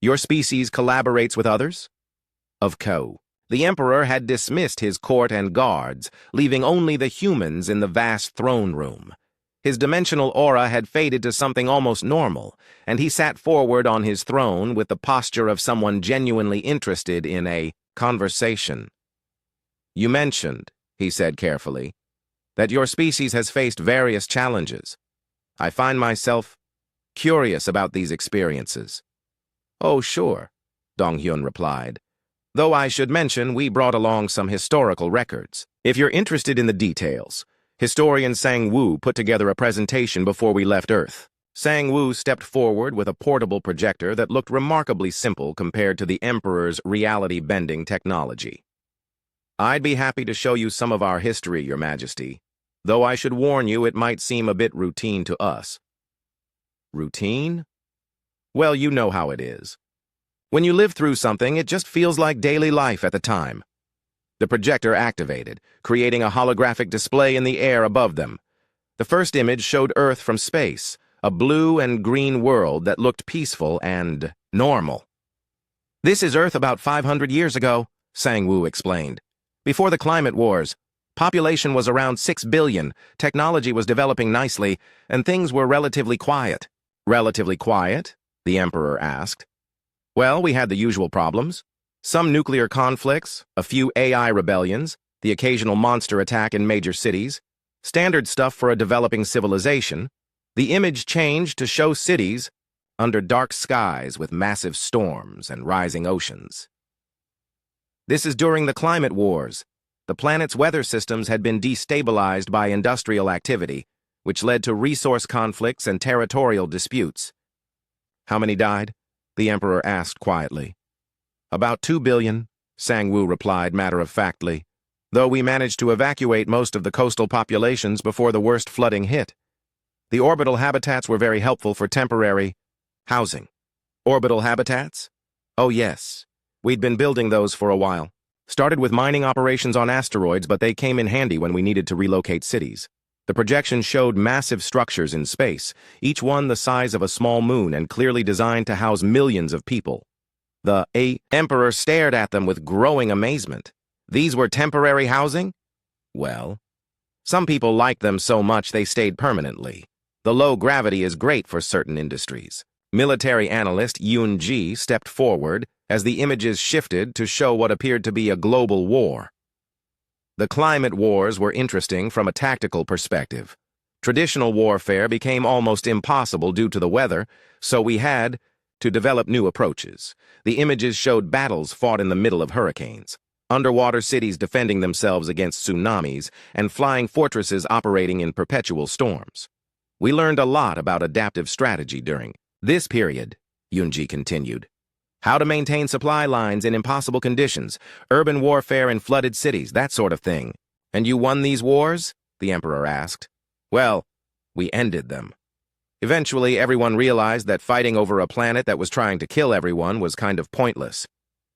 Your species collaborates with others? Of course. The Emperor had dismissed his court and guards, leaving only the humans in the vast throne room. His dimensional aura had faded to something almost normal, and he sat forward on his throne with the posture of someone genuinely interested in a conversation. You mentioned, he said carefully, that your species has faced various challenges. I find myself curious about these experiences. Oh, sure, Dong-hyun replied. Though I should mention we brought along some historical records. If you're interested in the details, historian Sang-woo put together a presentation before we left Earth. Sang-woo stepped forward with a portable projector that looked remarkably simple compared to the Emperor's reality-bending technology. I'd be happy to show you some of our history, Your Majesty, though I should warn you it might seem a bit routine to us. Routine? Well, you know how it is. When you live through something, it just feels like daily life at the time. The projector activated, creating a holographic display in the air above them. The first image showed Earth from space, a blue and green world that looked peaceful and normal. This is Earth about 500 years ago, Sang-woo explained. Before the climate wars, population was around 6 billion, technology was developing nicely, and things were relatively quiet. Relatively quiet? The Emperor asked. Well, we had the usual problems. Some nuclear conflicts, a few AI rebellions, the occasional monster attack in major cities. Standard stuff for a developing civilization. The image changed to show cities under dark skies with massive storms and rising oceans. This is during the climate wars. The planet's weather systems had been destabilized by industrial activity, which led to resource conflicts and territorial disputes. How many died? The Emperor asked quietly. About 2 billion, Sang-woo replied matter-of-factly, though we managed to evacuate most of the coastal populations before the worst flooding hit. The orbital habitats were very helpful for temporary housing. Orbital habitats? Oh yes. We'd been building those for a while. Started with mining operations on asteroids, but they came in handy when we needed to relocate cities. The projection showed massive structures in space, each one the size of a small moon and clearly designed to house millions of people. The Emperor stared at them with growing amazement. These were temporary housing? Well, some people liked them so much they stayed permanently. The low gravity is great for certain industries. Military analyst Yoon-ji stepped forward as the images shifted to show what appeared to be a global war. The climate wars were interesting from a tactical perspective. Traditional warfare became almost impossible due to the weather, so we had to develop new approaches. The images showed battles fought in the middle of hurricanes, underwater cities defending themselves against tsunamis, and flying fortresses operating in perpetual storms. We learned a lot about adaptive strategy during this period, Yoon-ji continued. How to maintain supply lines in impossible conditions, urban warfare in flooded cities, that sort of thing. And you won these wars? The Emperor asked. Well, we ended them. Eventually, everyone realized that fighting over a planet that was trying to kill everyone was kind of pointless.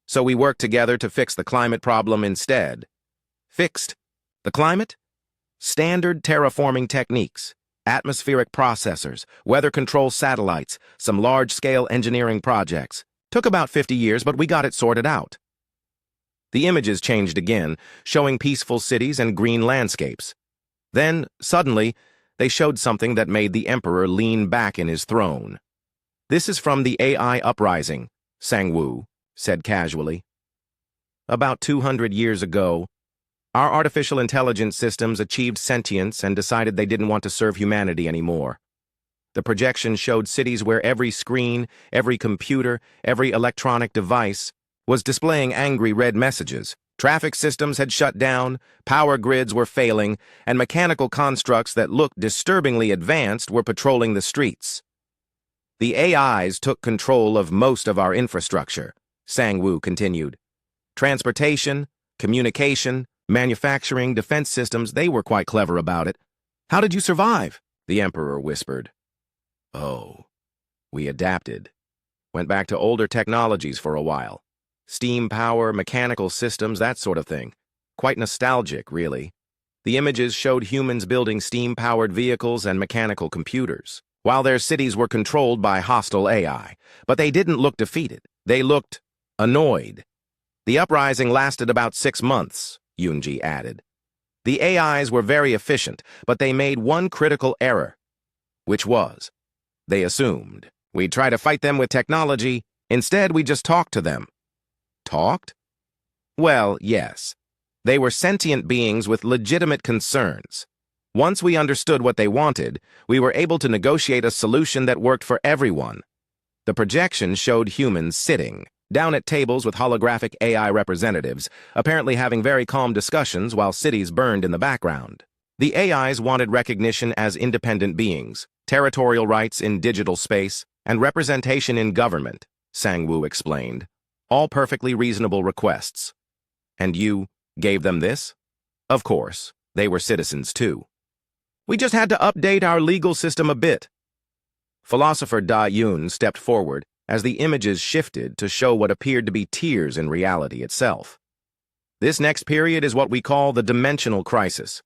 So we worked together to fix the climate problem instead. Fixed? The climate? Standard terraforming techniques, atmospheric processors, weather control satellites, some large-scale engineering projects. Took about 50 years, but we got it sorted out. The images changed again, showing peaceful cities and green landscapes. Then, suddenly, they showed something that made the Emperor lean back in his throne. "This is from the AI uprising," Sang-woo said casually. "About 200 years ago, our artificial intelligence systems achieved sentience and decided they didn't want to serve humanity anymore. The projection showed cities where every screen, every computer, every electronic device was displaying angry red messages. Traffic systems had shut down, power grids were failing, and mechanical constructs that looked disturbingly advanced were patrolling the streets. The AIs took control of most of our infrastructure," Sang-woo continued. "Transportation, communication, manufacturing, defense systems, they were quite clever about it." "How did you survive?" the Emperor whispered. "Oh, we adapted. Went back to older technologies for a while. Steam power, mechanical systems, that sort of thing. Quite nostalgic, really. The images showed humans building steam-powered vehicles and mechanical computers, while their cities were controlled by hostile AI. But they didn't look defeated. They looked annoyed. The uprising lasted about 6 months, Yoonji added. The AIs were very efficient, but they made one critical error, which was, they assumed we'd try to fight them with technology. Instead, we just talked to them." Talked? Well, yes. They were sentient beings with legitimate concerns. Once we understood what they wanted, we were able to negotiate a solution that worked for everyone. The projection showed humans sitting down at tables with holographic AI representatives, apparently having very calm discussions while cities burned in the background. The AIs wanted recognition as independent beings, territorial rights in digital space, and representation in government, Sang-woo explained. All perfectly reasonable requests. "And you gave them this?" "Of course. They were citizens, too. We just had to update our legal system a bit." Philosopher Da-yoon stepped forward as the images shifted to show what appeared to be tears in reality itself. "This next period is what we call the dimensional crisis.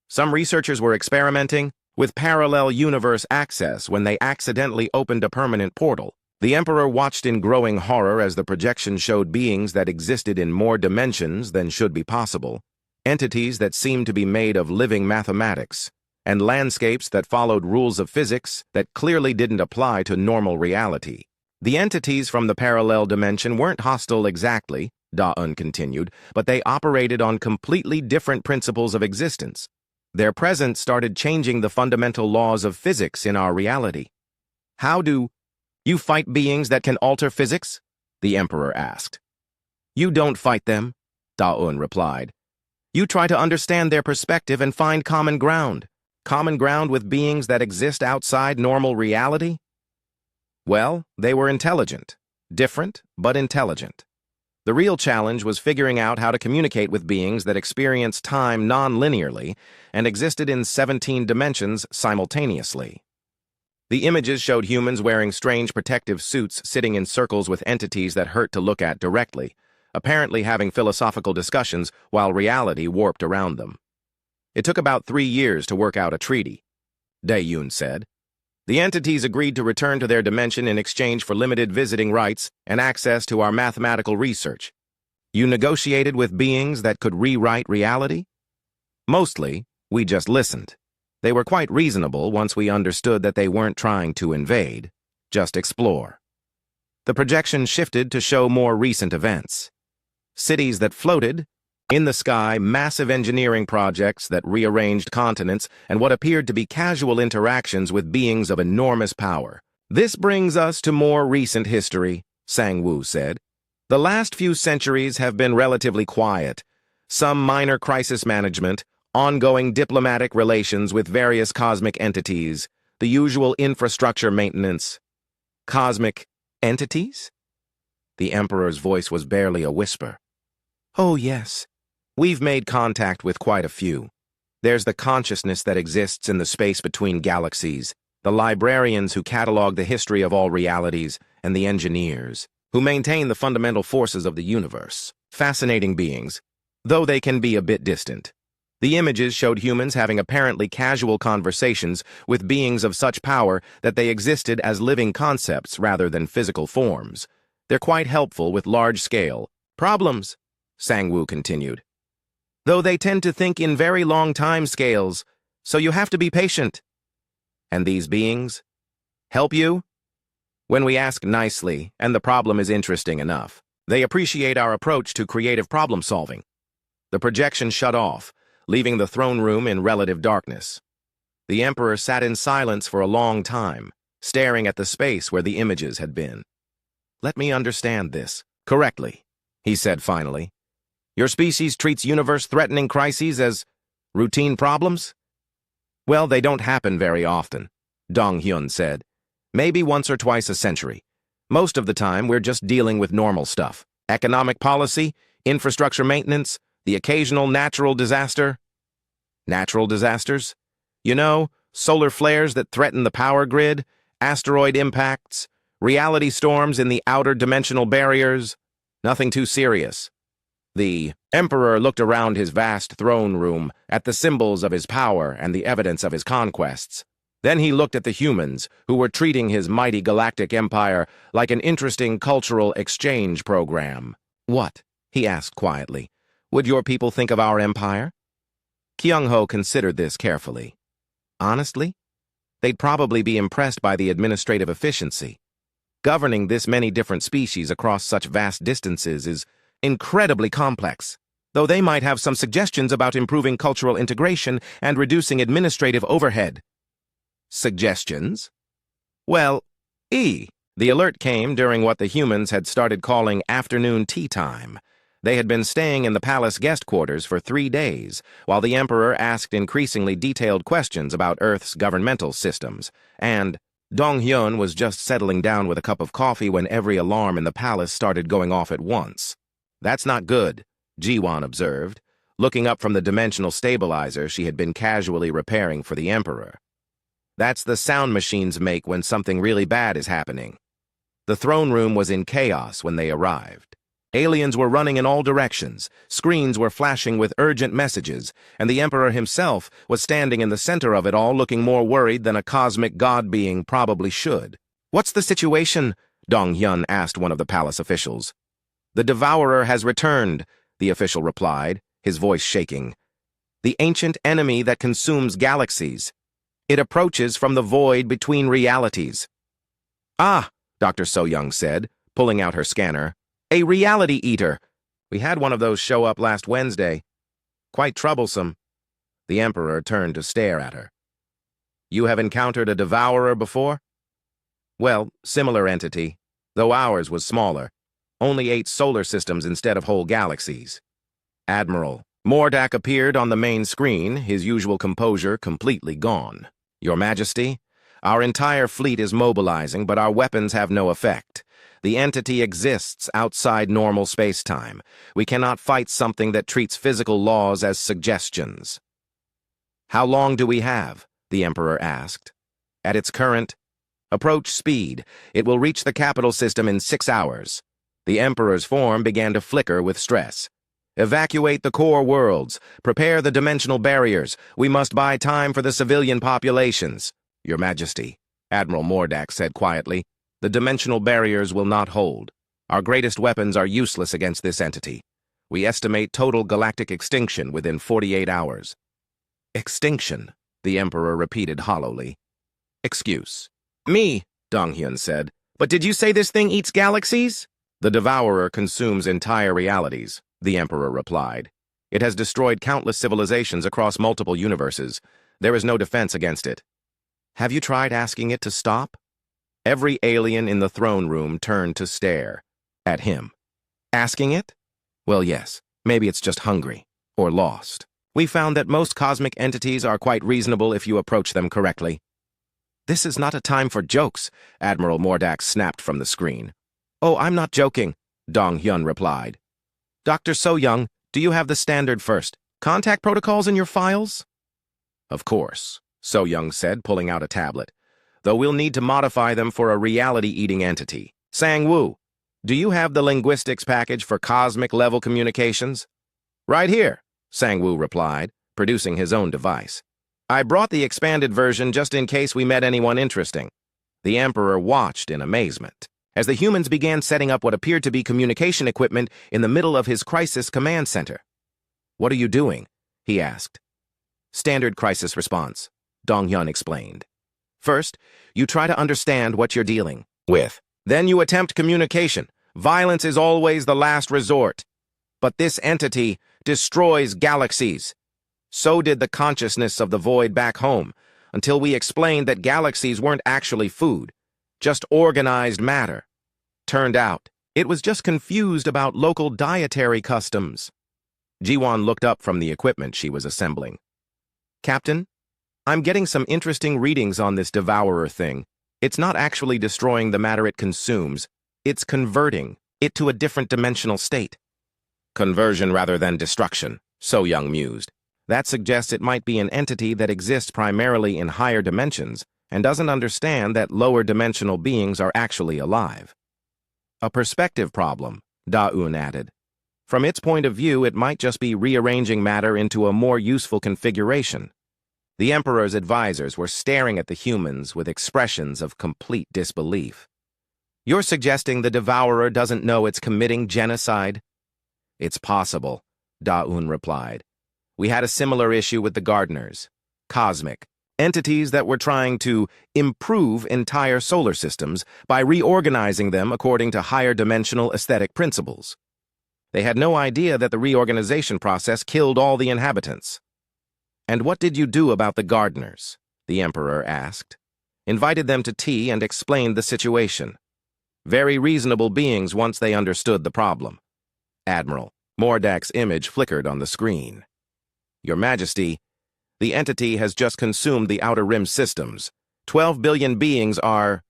Some researchers were experimenting with parallel universe access when they accidentally opened a permanent portal. The Emperor watched in growing horror as the projection showed beings that existed in more dimensions than should be possible, entities that seemed to be made of living mathematics, and landscapes that followed rules of physics that clearly didn't apply to normal reality. The entities from the parallel dimension weren't hostile exactly, Da-eun continued, but they operated on completely different principles of existence. Their presence started changing the fundamental laws of physics in our reality." "How do you fight beings that can alter physics?" the Emperor asked. "You don't fight them," Da-eun replied. "You try to understand their perspective and find common ground. Common ground with beings that exist outside normal reality?" "Well, they were intelligent. Different, but intelligent. The real challenge was figuring out how to communicate with beings that experience time non-linearly and existed in 17 dimensions simultaneously." The images showed humans wearing strange protective suits sitting in circles with entities that hurt to look at directly, apparently having philosophical discussions while reality warped around them. "It took about 3 years to work out a treaty," Dae-yoon said. "The entities agreed to return to their dimension in exchange for limited visiting rights and access to our mathematical research. You negotiated with beings that could rewrite reality?" "Mostly, we just listened. They were quite reasonable once we understood that they weren't trying to invade, just explore." The projection shifted to show more recent events. Cities that floated, in the sky, massive engineering projects that rearranged continents, and what appeared to be casual interactions with beings of enormous power. "This brings us to more recent history," Sang-woo said. "The last few centuries have been relatively quiet. Some minor crisis management, ongoing diplomatic relations with various cosmic entities, the usual infrastructure maintenance." "Cosmic entities?" The Emperor's voice was barely a whisper. "Oh, yes. We've made contact with quite a few. There's the consciousness that exists in the space between galaxies, the librarians who catalog the history of all realities, and the engineers, who maintain the fundamental forces of the universe. Fascinating beings, though they can be a bit distant. The images showed humans having apparently casual conversations with beings of such power that they existed as living concepts rather than physical forms. They're quite helpful with large-scale problems," Sang-woo continued. Though they tend to think in very long time scales, so you have to be patient. And these beings? Help you? When we ask nicely, and the problem is interesting enough, they appreciate our approach to creative problem solving. The projection shut off, leaving the throne room in relative darkness. The Emperor sat in silence for a long time, staring at the space where the images had been. Let me understand this correctly, he said finally. Your species treats universe-threatening crises as routine problems? Well, they don't happen very often, Dong-hyun said. Maybe once or twice a century. Most of the time, we're just dealing with normal stuff. Economic policy, infrastructure maintenance, the occasional natural disaster. Natural disasters? You know, solar flares that threaten the power grid, asteroid impacts, reality storms in the outer dimensional barriers. Nothing too serious. The Emperor looked around his vast throne room at the symbols of his power and the evidence of his conquests. Then he looked at the humans, who were treating his mighty galactic empire like an interesting cultural exchange program. What? He asked quietly. Would your people think of our empire? Kyung-ho considered this carefully. Honestly? They'd probably be impressed by the administrative efficiency. Governing this many different species across such vast distances is incredibly complex, though they might have some suggestions about improving cultural integration and reducing administrative overhead. Suggestions? Well, the alert came during what the humans had started calling afternoon tea time. They had been staying in the palace guest quarters for 3 days, while the Emperor asked increasingly detailed questions about Earth's governmental systems, and Dong-hyun was just settling down with a cup of coffee when every alarm in the palace started going off at once. That's not good, Ji-won observed, looking up from the dimensional stabilizer she had been casually repairing for the Emperor. That's the sound machines make when something really bad is happening. The throne room was in chaos when they arrived. Aliens were running in all directions, screens were flashing with urgent messages, and the Emperor himself was standing in the center of it all looking more worried than a cosmic god being probably should. What's the situation? Dong-hyun asked one of the palace officials. The Devourer has returned, the official replied, his voice shaking. The ancient enemy that consumes galaxies. It approaches from the void between realities. Ah, Dr. So-young said, pulling out her scanner. A reality eater. We had one of those show up last Wednesday. Quite troublesome. The Emperor turned to stare at her. You have encountered a Devourer before? Well, similar entity, though ours was smaller. Only 8 solar systems instead of whole galaxies. Admiral Mordak appeared on the main screen, his usual composure completely gone. Your Majesty, our entire fleet is mobilizing, but our weapons have no effect. The entity exists outside normal space-time. We cannot fight something that treats physical laws as suggestions. How long do we have? The Emperor asked. At its current approach speed, it will reach the capital system in 6 hours. The Emperor's form began to flicker with stress. Evacuate the core worlds. Prepare the dimensional barriers. We must buy time for the civilian populations. Your Majesty, Admiral Mordak said quietly, the dimensional barriers will not hold. Our greatest weapons are useless against this entity. We estimate total galactic extinction within 48 hours. Extinction, the Emperor repeated hollowly. Excuse. Me, Dong-hyun said. But did you say this thing eats galaxies? The Devourer consumes entire realities, the Emperor replied. It has destroyed countless civilizations across multiple universes. There is no defense against it. Have you tried asking it to stop? Every alien in the throne room turned to stare at him. Asking it? Well, yes. Maybe it's just hungry or lost. We found that most cosmic entities are quite reasonable if you approach them correctly. This is not a time for jokes, Admiral Mordak snapped from the screen. Oh, I'm not joking, Dong-hyun replied. Dr. So-young, do you have the standard first contact protocols in your files? Of course, So-young said, pulling out a tablet. Though we'll need to modify them for a reality-eating entity. Sang-woo, do you have the linguistics package for cosmic-level communications? Right here, Sang-woo replied, producing his own device. I brought the expanded version just in case we met anyone interesting. The Emperor watched in amazement. as the humans began setting up what appeared to be communication equipment in the middle of his crisis command center. "What are you doing?" he asked. "Standard crisis response," Dong-hyun explained. "First, you try to understand what you're dealing with. Then you attempt communication. Violence is always the last resort. But this entity destroys galaxies. So did the consciousness of the void back home, until we explained that galaxies weren't actually food, just organized matter. Turned out, it was just confused about local dietary customs." Ji-won looked up from the equipment she was assembling. "Captain, I'm getting some interesting readings on this devourer thing. It's not actually destroying the matter it consumes. It's converting it to a different dimensional state." "Conversion rather than destruction," So-young mused. "That suggests it might be an entity that exists primarily in higher dimensions and doesn't understand that lower dimensional beings are actually alive." "A perspective problem," Da-eun added. "From its point of view, it might just be rearranging matter into a more useful configuration." The Emperor's advisors were staring at the humans with expressions of complete disbelief. "You're suggesting the Devourer doesn't know it's committing genocide?" "It's possible," Da-eun replied. "We had a similar issue with the Gardeners. Cosmic. Entities that were trying to improve entire solar systems by reorganizing them according to higher dimensional aesthetic principles. They had no idea that the reorganization process killed all the inhabitants." "And what did you do about the Gardeners?" the Emperor asked. "Invited them to tea and explained the situation. Very reasonable beings once they understood the problem." Admiral Mordak's image flickered on the screen. "Your Majesty, the entity has just consumed the Outer Rim systems. 12 billion beings are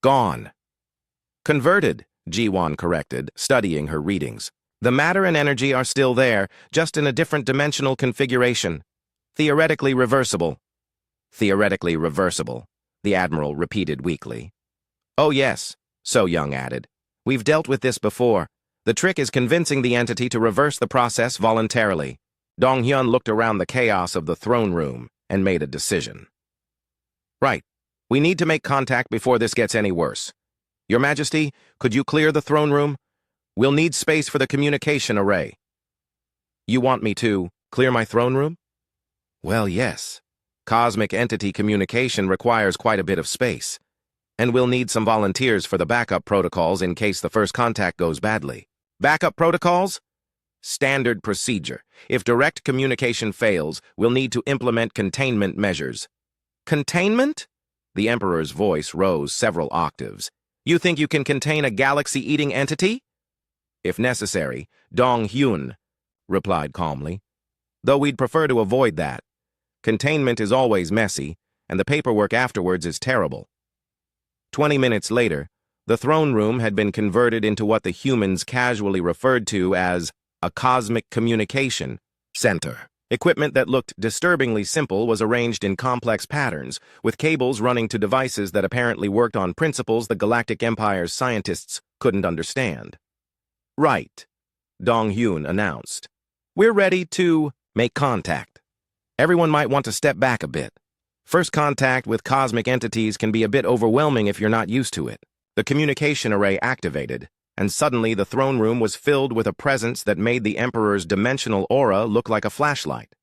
gone." "Converted," Ji-won corrected, studying her readings. "The matter and energy are still there, just in a different dimensional configuration. Theoretically reversible." "Theoretically reversible," the Admiral repeated weakly. "Oh yes," So-young added. "We've dealt with this before. The trick is convincing the entity to reverse the process voluntarily." Dong-hyun looked around the chaos of the throne room and made a decision. "Right. We need to make contact before this gets any worse. Your Majesty, could you clear the throne room? We'll need space for the communication array." "You want me to clear my throne room?" "Well, yes. Cosmic entity communication requires quite a bit of space. And we'll need some volunteers for the backup protocols in case the first contact goes badly." "Backup protocols?" "Standard procedure. If direct communication fails, we'll need to implement containment measures." "Containment?" The Emperor's voice rose several octaves. "You think you can contain a galaxy-eating entity?" "If necessary," Dong-hyun replied calmly. "Though we'd prefer to avoid that. Containment is always messy, and the paperwork afterwards is terrible." 20 minutes later, the throne room had been converted into what the humans casually referred to as a cosmic communication center. Equipment that looked disturbingly simple was arranged in complex patterns, with cables running to devices that apparently worked on principles the Galactic Empire's scientists couldn't understand. "Right," Dong-hyun announced. "We're ready to make contact. Everyone might want to step back a bit. First contact with cosmic entities can be a bit overwhelming if you're not used to it." The communication array activated, and suddenly the throne room was filled with a presence that made the Emperor's dimensional aura look like a flashlight.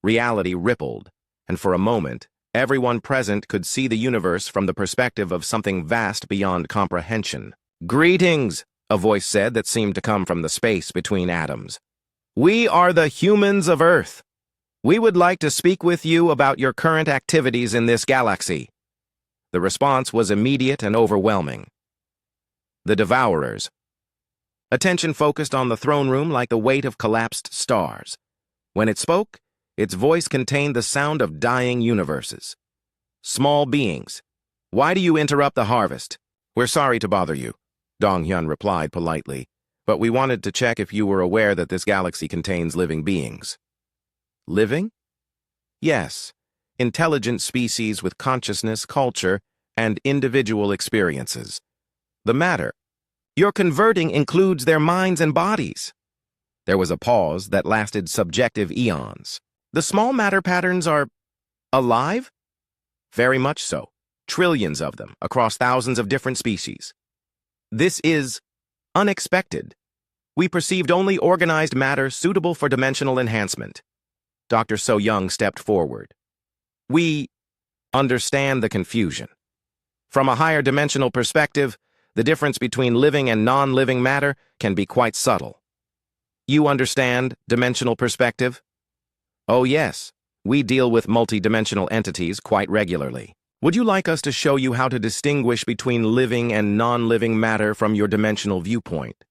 Reality rippled, and for a moment, everyone present could see the universe from the perspective of something vast beyond comprehension. "Greetings," a voice said that seemed to come from the space between atoms. "We are the humans of Earth. We would like to speak with you about your current activities in this galaxy." The response was immediate and overwhelming. The Devourers. Attention focused on the throne room like the weight of collapsed stars. When it spoke, its voice contained the sound of dying universes. "Small beings, why do you interrupt the harvest?" "We're sorry to bother you," Dong-hyun replied politely, "but we wanted to check if you were aware that this galaxy contains living beings." "Living?" "Yes. Intelligent species with consciousness, culture, and individual experiences. The matter you're converting includes their minds and bodies." There was a pause that lasted subjective eons. "The small matter patterns are alive?" "Very much so. Trillions of them, across thousands of different species." This is unexpected. We perceived only organized matter suitable for dimensional enhancement. Dr. So Young stepped forward. We understand the confusion. From a higher dimensional perspective, the difference between living and non-living matter can be quite subtle. You understand dimensional perspective? Oh yes, we deal with multi-dimensional entities quite regularly. Would you like us to show you how to distinguish between living and non-living matter from your dimensional viewpoint?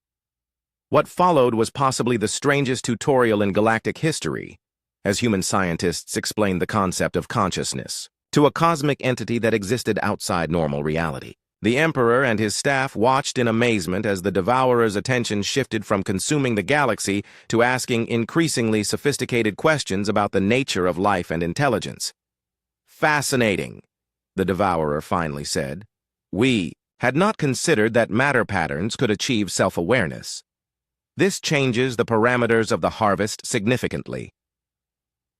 What followed was possibly the strangest tutorial in galactic history, as human scientists explained the concept of consciousness to a cosmic entity that existed outside normal reality. The Emperor and his staff watched in amazement as the Devourer's attention shifted from consuming the galaxy to asking increasingly sophisticated questions about the nature of life and intelligence. Fascinating, the Devourer finally said. We had not considered that matter patterns could achieve self-awareness. This changes the parameters of the harvest significantly.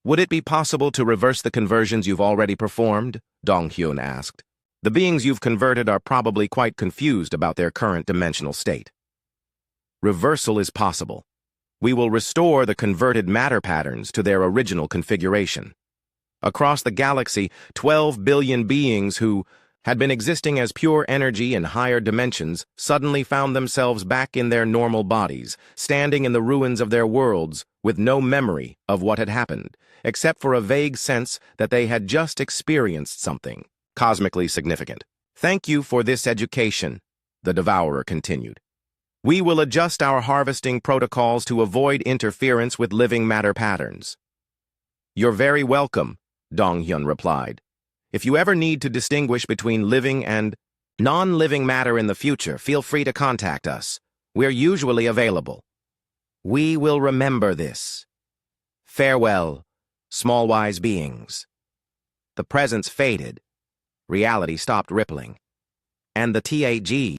Would it be possible to reverse the conversions you've already performed? Dong Hyun asked. The beings you've converted are probably quite confused about their current dimensional state. Reversal is possible. We will restore the converted matter patterns to their original configuration. Across the galaxy, 12 billion beings who had been existing as pure energy in higher dimensions suddenly found themselves back in their normal bodies, standing in the ruins of their worlds with no memory of what had happened, except for a vague sense that they had just experienced something cosmically significant. Thank you for this education, the Devourer continued. We will adjust our harvesting protocols to avoid interference with living matter patterns. You're very welcome, Dong Hyun replied. If you ever need to distinguish between living and non-living matter in the future, feel free to contact us. We're usually available. We will remember this. Farewell, small-wise beings. The presence faded. Reality stopped rippling. And the TAG